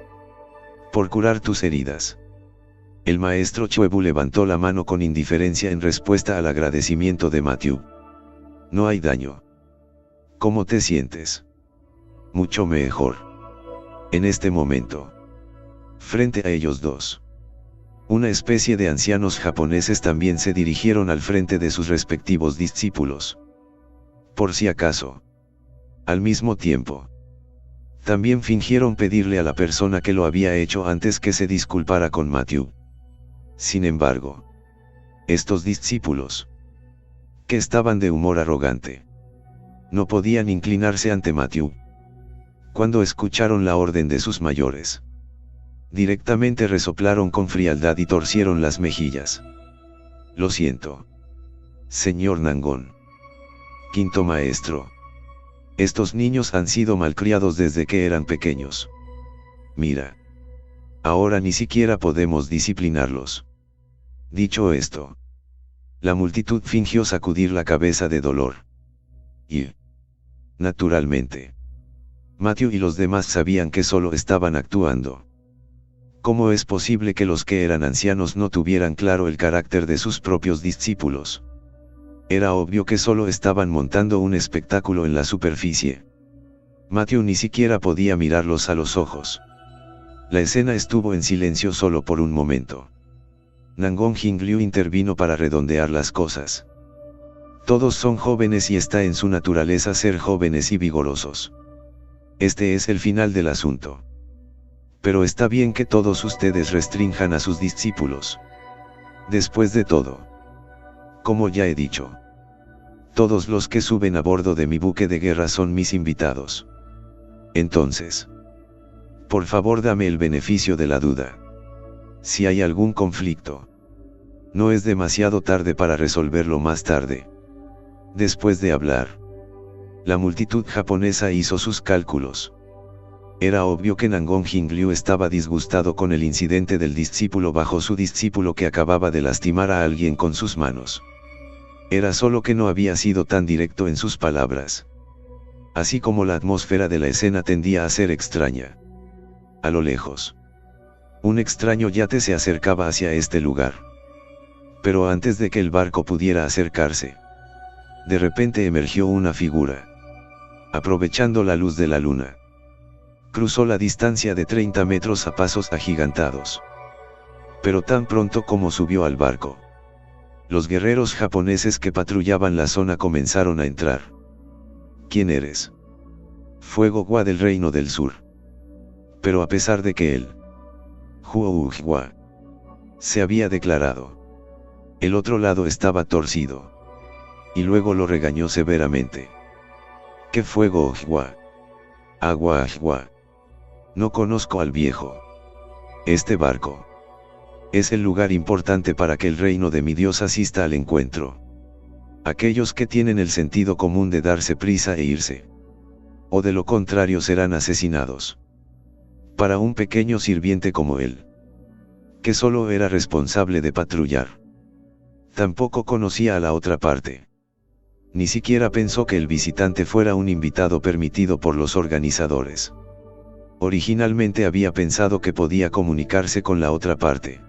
por curar tus heridas. El maestro Chuebu levantó la mano con indiferencia en respuesta al agradecimiento de Matthew. No hay daño. ¿Cómo te sientes? Mucho mejor. En este momento, frente a ellos dos, una especie de ancianos japoneses también se dirigieron al frente de sus respectivos discípulos. Por si acaso, al mismo tiempo, también fingieron pedirle a la persona que lo había hecho antes que se disculpara con Matthew. Sin embargo, estos discípulos, que estaban de humor arrogante, no podían inclinarse ante Matthew. Cuando escucharon la orden de sus mayores, directamente resoplaron con frialdad y torcieron las mejillas. Lo siento, señor Nangong. Quinto maestro. Estos niños han sido malcriados desde que eran pequeños. Mira. Ahora ni siquiera podemos disciplinarlos. Dicho esto, la multitud fingió sacudir la cabeza de dolor. Y, naturalmente, Matthew y los demás sabían que solo estaban actuando. ¿Cómo es posible que los que eran ancianos no tuvieran claro el carácter de sus propios discípulos? Era obvio que solo estaban montando un espectáculo en la superficie. Matthew ni siquiera podía mirarlos a los ojos. La escena estuvo en silencio solo por un momento. Nangong Hingliu intervino para redondear las cosas. Todos son jóvenes y está en su naturaleza ser jóvenes y vigorosos. Este es el final del asunto. Pero está bien que todos ustedes restrinjan a sus discípulos. Después de todo, como ya he dicho, todos los que suben a bordo de mi buque de guerra son mis invitados. Entonces, Por favor, dame el beneficio de la duda. Si hay algún conflicto, no es demasiado tarde para resolverlo más tarde. Después de hablar, la multitud japonesa hizo sus cálculos. Era obvio que Nangong Jingliu estaba disgustado con el incidente del discípulo bajo su discípulo que acababa de lastimar a alguien con sus manos. Era solo que no había sido tan directo en sus palabras. Así como la atmósfera de la escena tendía a ser extraña. A lo lejos, un extraño yate se acercaba hacia este lugar. Pero antes de que el barco pudiera acercarse, de repente emergió una figura. Aprovechando la luz de la luna, cruzó la distancia de 30 metros a pasos agigantados. Pero tan pronto como subió al barco, los guerreros japoneses que patrullaban la zona comenzaron a entrar. ¿Quién eres? Fuego Hua del Reino del Sur. Pero a pesar de que él, Huo Hua, se había declarado, el otro lado estaba torcido. Y luego lo regañó severamente. ¿Qué Fuego Hua? Agua Hua. No conozco al viejo. Este barco es el lugar importante para que el reino de mi Dios asista al encuentro. Aquellos que tienen el sentido común de darse prisa e irse, o de lo contrario serán asesinados. Para un pequeño sirviente como él, que solo era responsable de patrullar, tampoco conocía a la otra parte. Ni siquiera pensó que el visitante fuera un invitado permitido por los organizadores. Originalmente había pensado que podía comunicarse con la otra parte.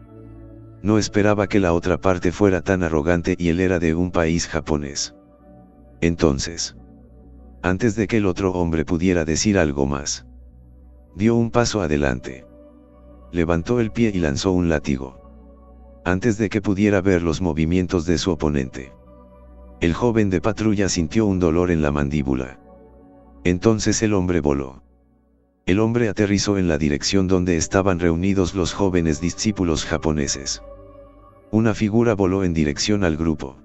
No esperaba que la otra parte fuera tan arrogante y él era de un país japonés. Entonces, antes de que el otro hombre pudiera decir algo más, dio un paso adelante. Levantó el pie y lanzó un látigo. Antes de que pudiera ver los movimientos de su oponente, el joven de patrulla sintió un dolor en la mandíbula. Entonces el hombre voló. El hombre aterrizó en la dirección donde estaban reunidos los jóvenes discípulos japoneses. Una figura voló en dirección al grupo.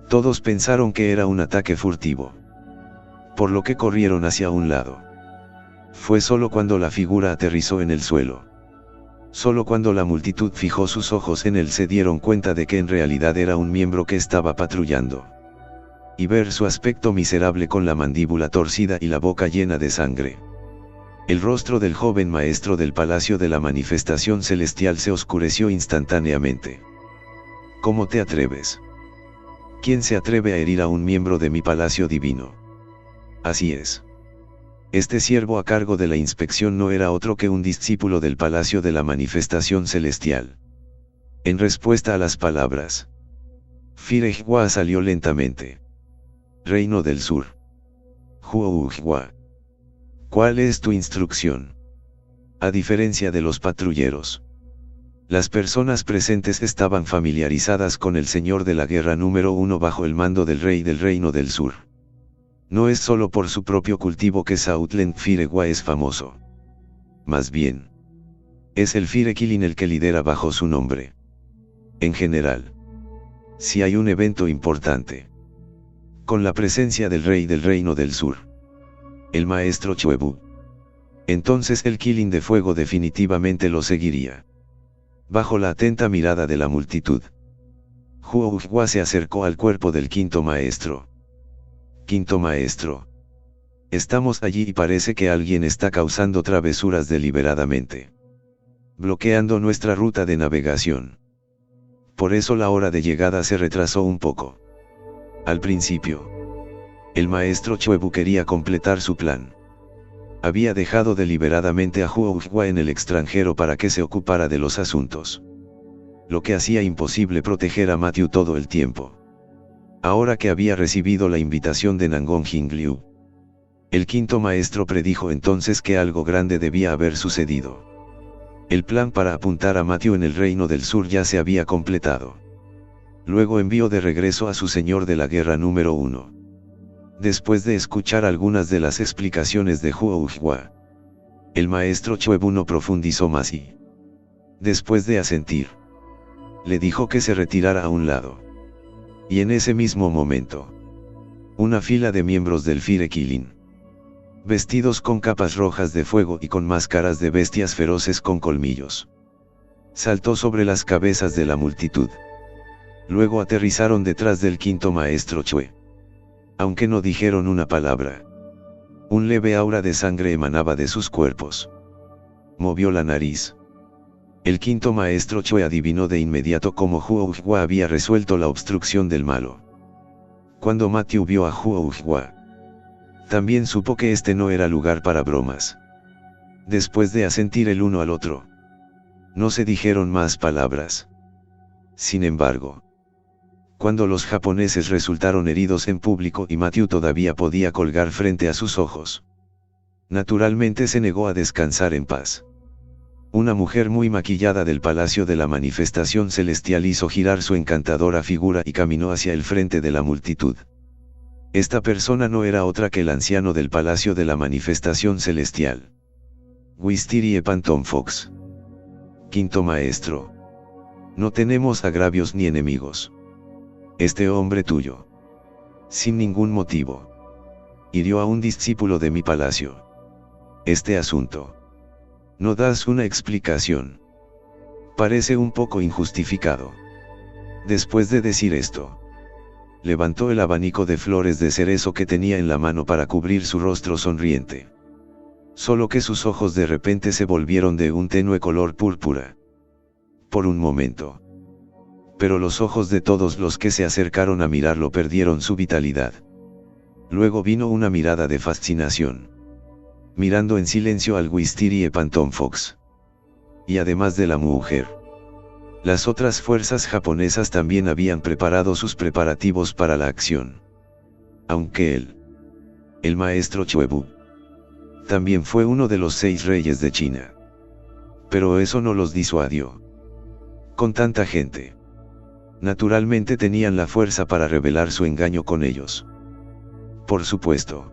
Todos pensaron que era un ataque furtivo, por lo que corrieron hacia un lado. Fue solo cuando la figura aterrizó en el suelo, solo cuando la multitud fijó sus ojos en él se dieron cuenta de que en realidad era un miembro que estaba patrullando. Y ver su aspecto miserable con la mandíbula torcida y la boca llena de sangre. El rostro del joven maestro del Palacio de la Manifestación Celestial se oscureció instantáneamente. ¿Cómo te atreves? ¿Quién se atreve a herir a un miembro de mi palacio divino? Así es. Este siervo a cargo de la inspección no era otro que un discípulo del Palacio de la Manifestación Celestial. En respuesta a las palabras, Fire Hua salió lentamente. Reino del Sur. Huo Hua. ¿Cuál es tu instrucción? A diferencia de los patrulleros, las personas presentes estaban familiarizadas con el Señor de la Guerra número 1 bajo el mando del Rey del Reino del Sur. No es solo por su propio cultivo que Southland Fire Hua es famoso. Más bien, es el Fire Killing el que lidera bajo su nombre. En general, si hay un evento importante, con la presencia del Rey del Reino del Sur, el maestro Chuebu, entonces el Killing de Fuego definitivamente lo seguiría. Bajo la atenta mirada de la multitud, Huo Hua se acercó al cuerpo del quinto maestro. Quinto maestro. Estamos allí y parece que alguien está causando travesuras deliberadamente, bloqueando nuestra ruta de navegación. Por eso la hora de llegada se retrasó un poco. Al principio, el maestro Chuebu quería completar su plan. Había dejado deliberadamente a Huo Hua en el extranjero para que se ocupara de los asuntos, lo que hacía imposible proteger a Matthew todo el tiempo. Ahora que había recibido la invitación de Nangong Jingliu, el quinto maestro predijo entonces que algo grande debía haber sucedido. El plan para apuntar a Matthew en el Reino del Sur ya se había completado. Luego envió de regreso a su señor de la guerra número 1. Después de escuchar algunas de las explicaciones de Huo Hua, el maestro Chuebu no profundizó más y, después de asentir, le dijo que se retirara a un lado. Y en ese mismo momento, una fila de miembros del Fire Killing vestidos con capas rojas de fuego y con máscaras de bestias feroces con colmillos. Saltó sobre las cabezas de la multitud. Luego aterrizaron detrás del quinto maestro Chue. Aunque no dijeron una palabra. Un leve aura de sangre emanaba de sus cuerpos. Movió la nariz. El quinto maestro Chue adivinó de inmediato cómo Huo Ughwa había resuelto la obstrucción del malo. Cuando Matthew vio a Huo Ughwa, también supo que este no era lugar para bromas. Después de asentir el uno al otro, no se dijeron más palabras. Sin embargo, cuando los japoneses resultaron heridos en público y Matthew todavía podía colgar frente a sus ojos, naturalmente se negó a descansar en paz. Una mujer muy maquillada del Palacio de la Manifestación Celestial hizo girar su encantadora figura y caminó hacia el frente de la multitud. Esta persona no era otra que el anciano del Palacio de la Manifestación Celestial. Wisterie Phantom Fox. Quinto maestro. No tenemos agravios ni enemigos. Este hombre tuyo, sin ningún motivo, hirió a un discípulo de mi palacio. Este asunto, ¿no das una explicación? Parece un poco injustificado. Después de decir esto, levantó el abanico de flores de cerezo que tenía en la mano para cubrir su rostro sonriente. Solo que sus ojos de repente se volvieron de un tenue color púrpura. Por un momento. Pero los ojos de todos los que se acercaron a mirarlo perdieron su vitalidad. Luego vino una mirada de fascinación. Mirando en silencio al Wisterie Phantom Fox. Y además de la mujer, las otras fuerzas japonesas también habían preparado sus preparativos para la acción. Aunque él, el maestro Chuebu, también fue uno de los 6 reyes de China. Pero eso no los disuadió. Con tanta gente, naturalmente tenían la fuerza para revelar su engaño con ellos. Por supuesto.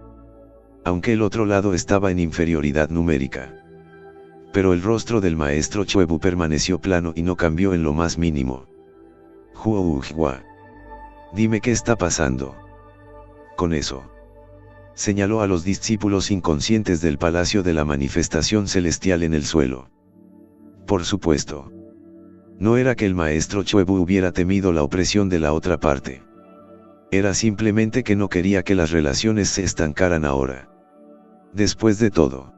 Aunque el otro lado estaba en inferioridad numérica. Pero el rostro del maestro Chuebu permaneció plano y no cambió en lo más mínimo. Huo Ughwa. Dime qué está pasando. Con eso, señaló a los discípulos inconscientes del Palacio de la Manifestación Celestial en el suelo. Por supuesto. No era que el maestro Chuebu hubiera temido la opresión de la otra parte. Era simplemente que no quería que las relaciones se estancaran ahora. Después de todo,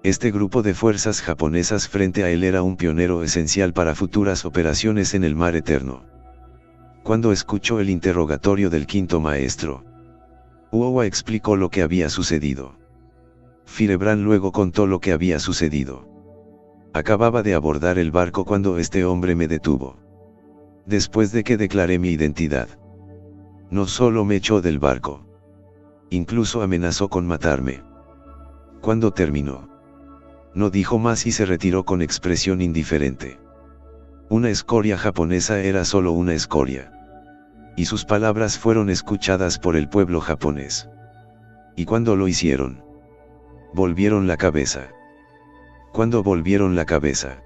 este grupo de fuerzas japonesas frente a él era un pionero esencial para futuras operaciones en el mar eterno. Cuando escuchó el interrogatorio del quinto maestro, Uowa explicó lo que había sucedido. Firebrand luego contó lo que había sucedido. Acababa de abordar el barco cuando este hombre me detuvo. Después de que declaré mi identidad, no solo me echó del barco, incluso amenazó con matarme. Cuando terminó, no dijo más y se retiró con expresión indiferente. Una escoria japonesa era solo una escoria. Y sus palabras fueron escuchadas por el pueblo japonés. Y cuando lo hicieron, volvieron la cabeza. Cuando volvieron la cabeza,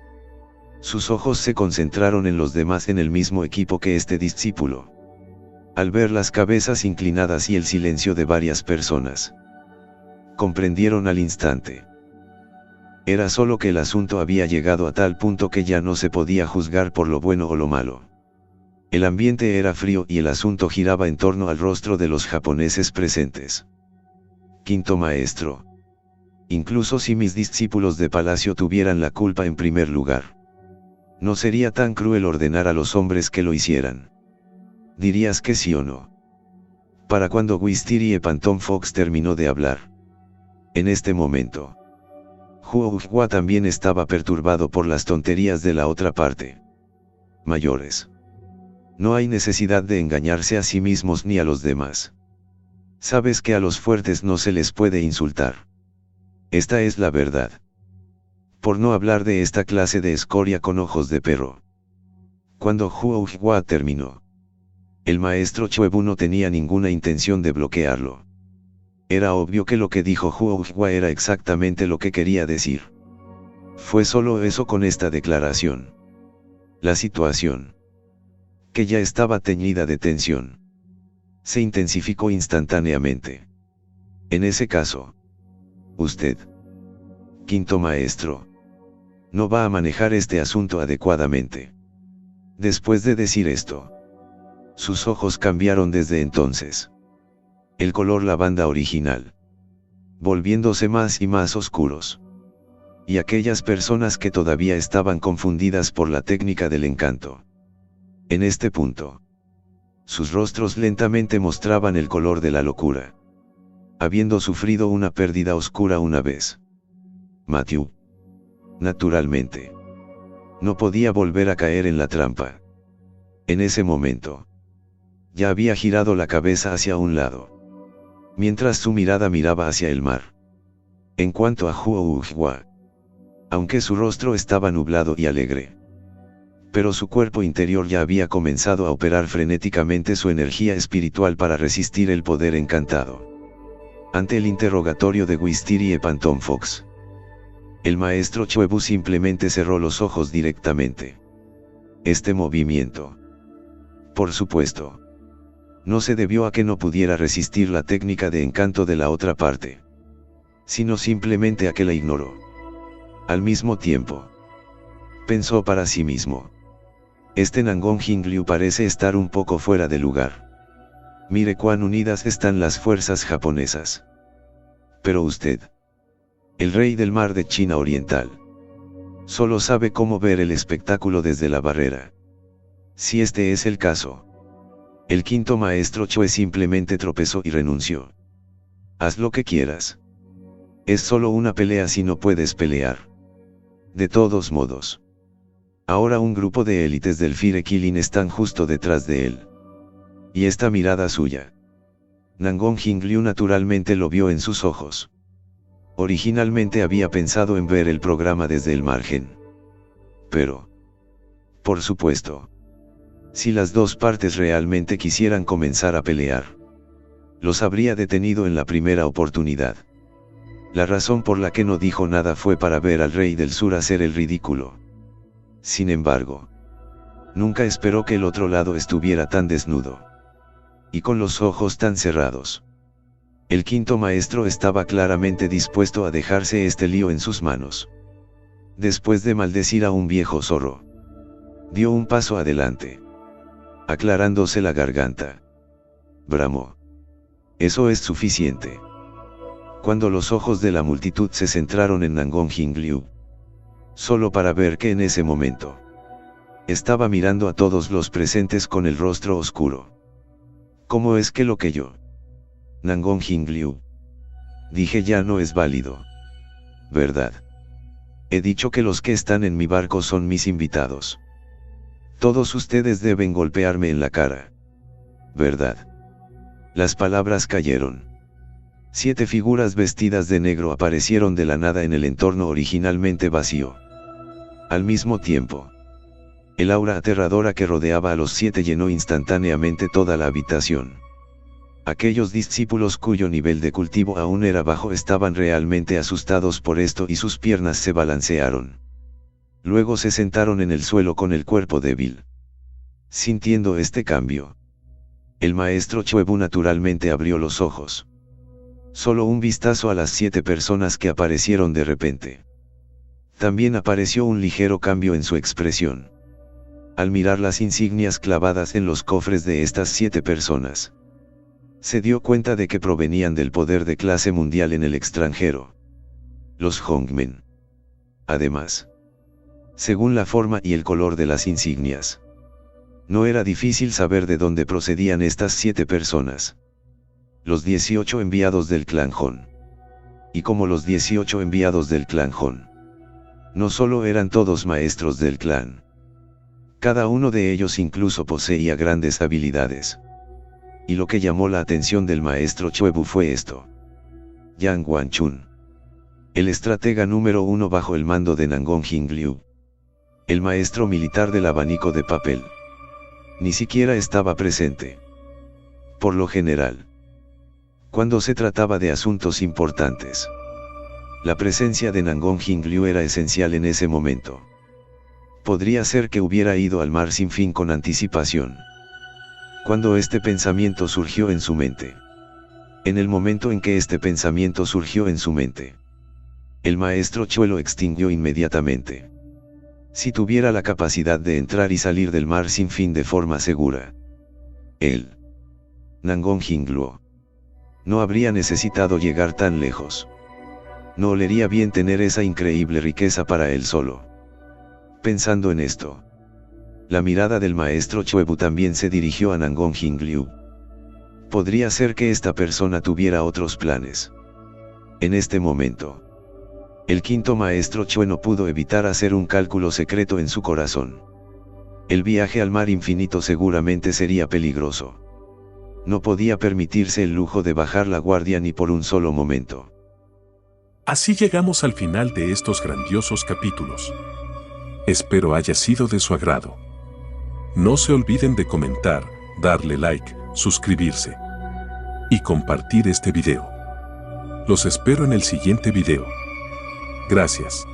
sus ojos se concentraron en los demás en el mismo equipo que este discípulo. Al ver las cabezas inclinadas y el silencio de varias personas, comprendieron al instante. Era solo que el asunto había llegado a tal punto que ya no se podía juzgar por lo bueno o lo malo. El ambiente era frío y el asunto giraba en torno al rostro de los japoneses presentes. Quinto maestro. Incluso si mis discípulos de palacio tuvieran la culpa en primer lugar, no sería tan cruel ordenar a los hombres que lo hicieran. ¿Dirías que sí o no? Para cuando Wisterie Phantom Fox terminó de hablar. En este momento, Huo Ughwa también estaba perturbado por las tonterías de la otra parte. Mayores. No hay necesidad de engañarse a sí mismos ni a los demás. Sabes que a los fuertes no se les puede insultar. Esta es la verdad. Por no hablar de esta clase de escoria con ojos de perro. Cuando Huo Ughwa terminó, el maestro Chuebu no tenía ninguna intención de bloquearlo. Era obvio que lo que dijo Huo Ughwa era exactamente lo que quería decir. Fue solo eso con esta declaración. La situación, que ya estaba teñida de tensión, se intensificó instantáneamente. En ese caso, Usted, quinto maestro, no va a manejar este asunto adecuadamente. Después de decir esto, sus ojos cambiaron desde entonces. El color lavanda original, volviéndose más y más oscuros. Y aquellas personas que todavía estaban confundidas por la técnica del encanto. En este punto, sus rostros lentamente mostraban el color de la locura. Habiendo sufrido una pérdida oscura una vez, Matthew, naturalmente, no podía volver a caer en la trampa. En ese momento, ya había girado la cabeza hacia un lado, mientras su mirada miraba hacia el mar. En cuanto a Huohuhua, aunque su rostro estaba nublado y alegre, pero su cuerpo interior ya había comenzado a operar frenéticamente su energía espiritual para resistir el poder encantado. Ante el interrogatorio de Wistiri y Phantom Fox, el maestro Chuebu simplemente cerró los ojos directamente. Este movimiento, por supuesto, no se debió a que no pudiera resistir la técnica de encanto de la otra parte, sino simplemente a que la ignoró. Al mismo tiempo, pensó para sí mismo: este Nangong Jingliu parece estar un poco fuera de lugar. Mire cuán unidas están las fuerzas japonesas. Pero usted, el rey del mar de China Oriental, solo sabe cómo ver el espectáculo desde la barrera. Si este es el caso, el quinto maestro Chue simplemente tropezó y renunció. Haz lo que quieras. Es solo una pelea si no puedes pelear. De todos modos, ahora un grupo de élites del Fire Killing están justo detrás de él. Y esta mirada suya, Nangong Jingliu naturalmente lo vio en sus ojos. Originalmente había pensado en ver el programa desde el margen. Pero, por supuesto, si las dos partes realmente quisieran comenzar a pelear, los habría detenido en la primera oportunidad. La razón por la que no dijo nada fue para ver al rey del sur hacer el ridículo. Sin embargo, nunca esperó que el otro lado estuviera tan desnudo, y con los ojos tan cerrados. El quinto maestro estaba claramente dispuesto a dejarse este lío en sus manos. Después de maldecir a un viejo zorro, dio un paso adelante, aclarándose la garganta. Bramó: eso es suficiente. Cuando los ojos de la multitud se centraron en Nangong Jingliu, solo para ver que en ese momento, estaba mirando a todos los presentes con el rostro oscuro. ¿Cómo es que lo que yo, Nangong Jingliu, dije ya no es válido? ¿Verdad? He dicho que los que están en mi barco son mis invitados. Todos ustedes deben golpearme en la cara. ¿Verdad? Las palabras cayeron. 7 figuras vestidas de negro aparecieron de la nada en el entorno originalmente vacío. Al mismo tiempo, el aura aterradora que rodeaba a los 7 llenó instantáneamente toda la habitación. Aquellos discípulos cuyo nivel de cultivo aún era bajo estaban realmente asustados por esto y sus piernas se balancearon. Luego se sentaron en el suelo con el cuerpo débil. Sintiendo este cambio, el maestro Chuebu naturalmente abrió los ojos. Solo un vistazo a las 7 personas que aparecieron de repente. También apareció un ligero cambio en su expresión. Al mirar las insignias clavadas en los cofres de estas 7 personas, se dio cuenta de que provenían del poder de clase mundial en el extranjero. Los Hongmen. Además, según la forma y el color de las insignias, no era difícil saber de dónde procedían estas 7 personas. Los 18 enviados del clan Han. Y como los 18 enviados del clan Han, no solo eran todos maestros del clan. Cada uno de ellos incluso poseía grandes habilidades. Y lo que llamó la atención del maestro Chuebu fue esto. Yang Wanchun, el estratega número 1 bajo el mando de Nangong Jingliu, el maestro militar del abanico de papel, ni siquiera estaba presente. Por lo general, cuando se trataba de asuntos importantes, la presencia de Nangong Jingliu era esencial en ese momento. Podría ser que hubiera ido al mar sin fin con anticipación. Cuando este pensamiento surgió en su mente. En el momento en que este pensamiento surgió en su mente, El maestro Chue lo extinguió inmediatamente. Si tuviera la capacidad de entrar y salir del mar sin fin de forma segura, él, Nangong Jingluo, no habría necesitado llegar tan lejos. No olería bien tener esa increíble riqueza para él solo. Pensando en esto, la mirada del maestro Chuebu también se dirigió a Nangong Jingliu. Podría ser que esta persona tuviera otros planes. En este momento, el quinto maestro Chue no pudo evitar hacer un cálculo secreto en su corazón. El viaje al mar infinito seguramente sería peligroso. No podía permitirse el lujo de bajar la guardia ni por un solo momento. Así llegamos al final de estos grandiosos capítulos. Espero haya sido de su agrado. No se olviden de comentar, darle like, suscribirse y compartir este video. Los espero en el siguiente video. Gracias.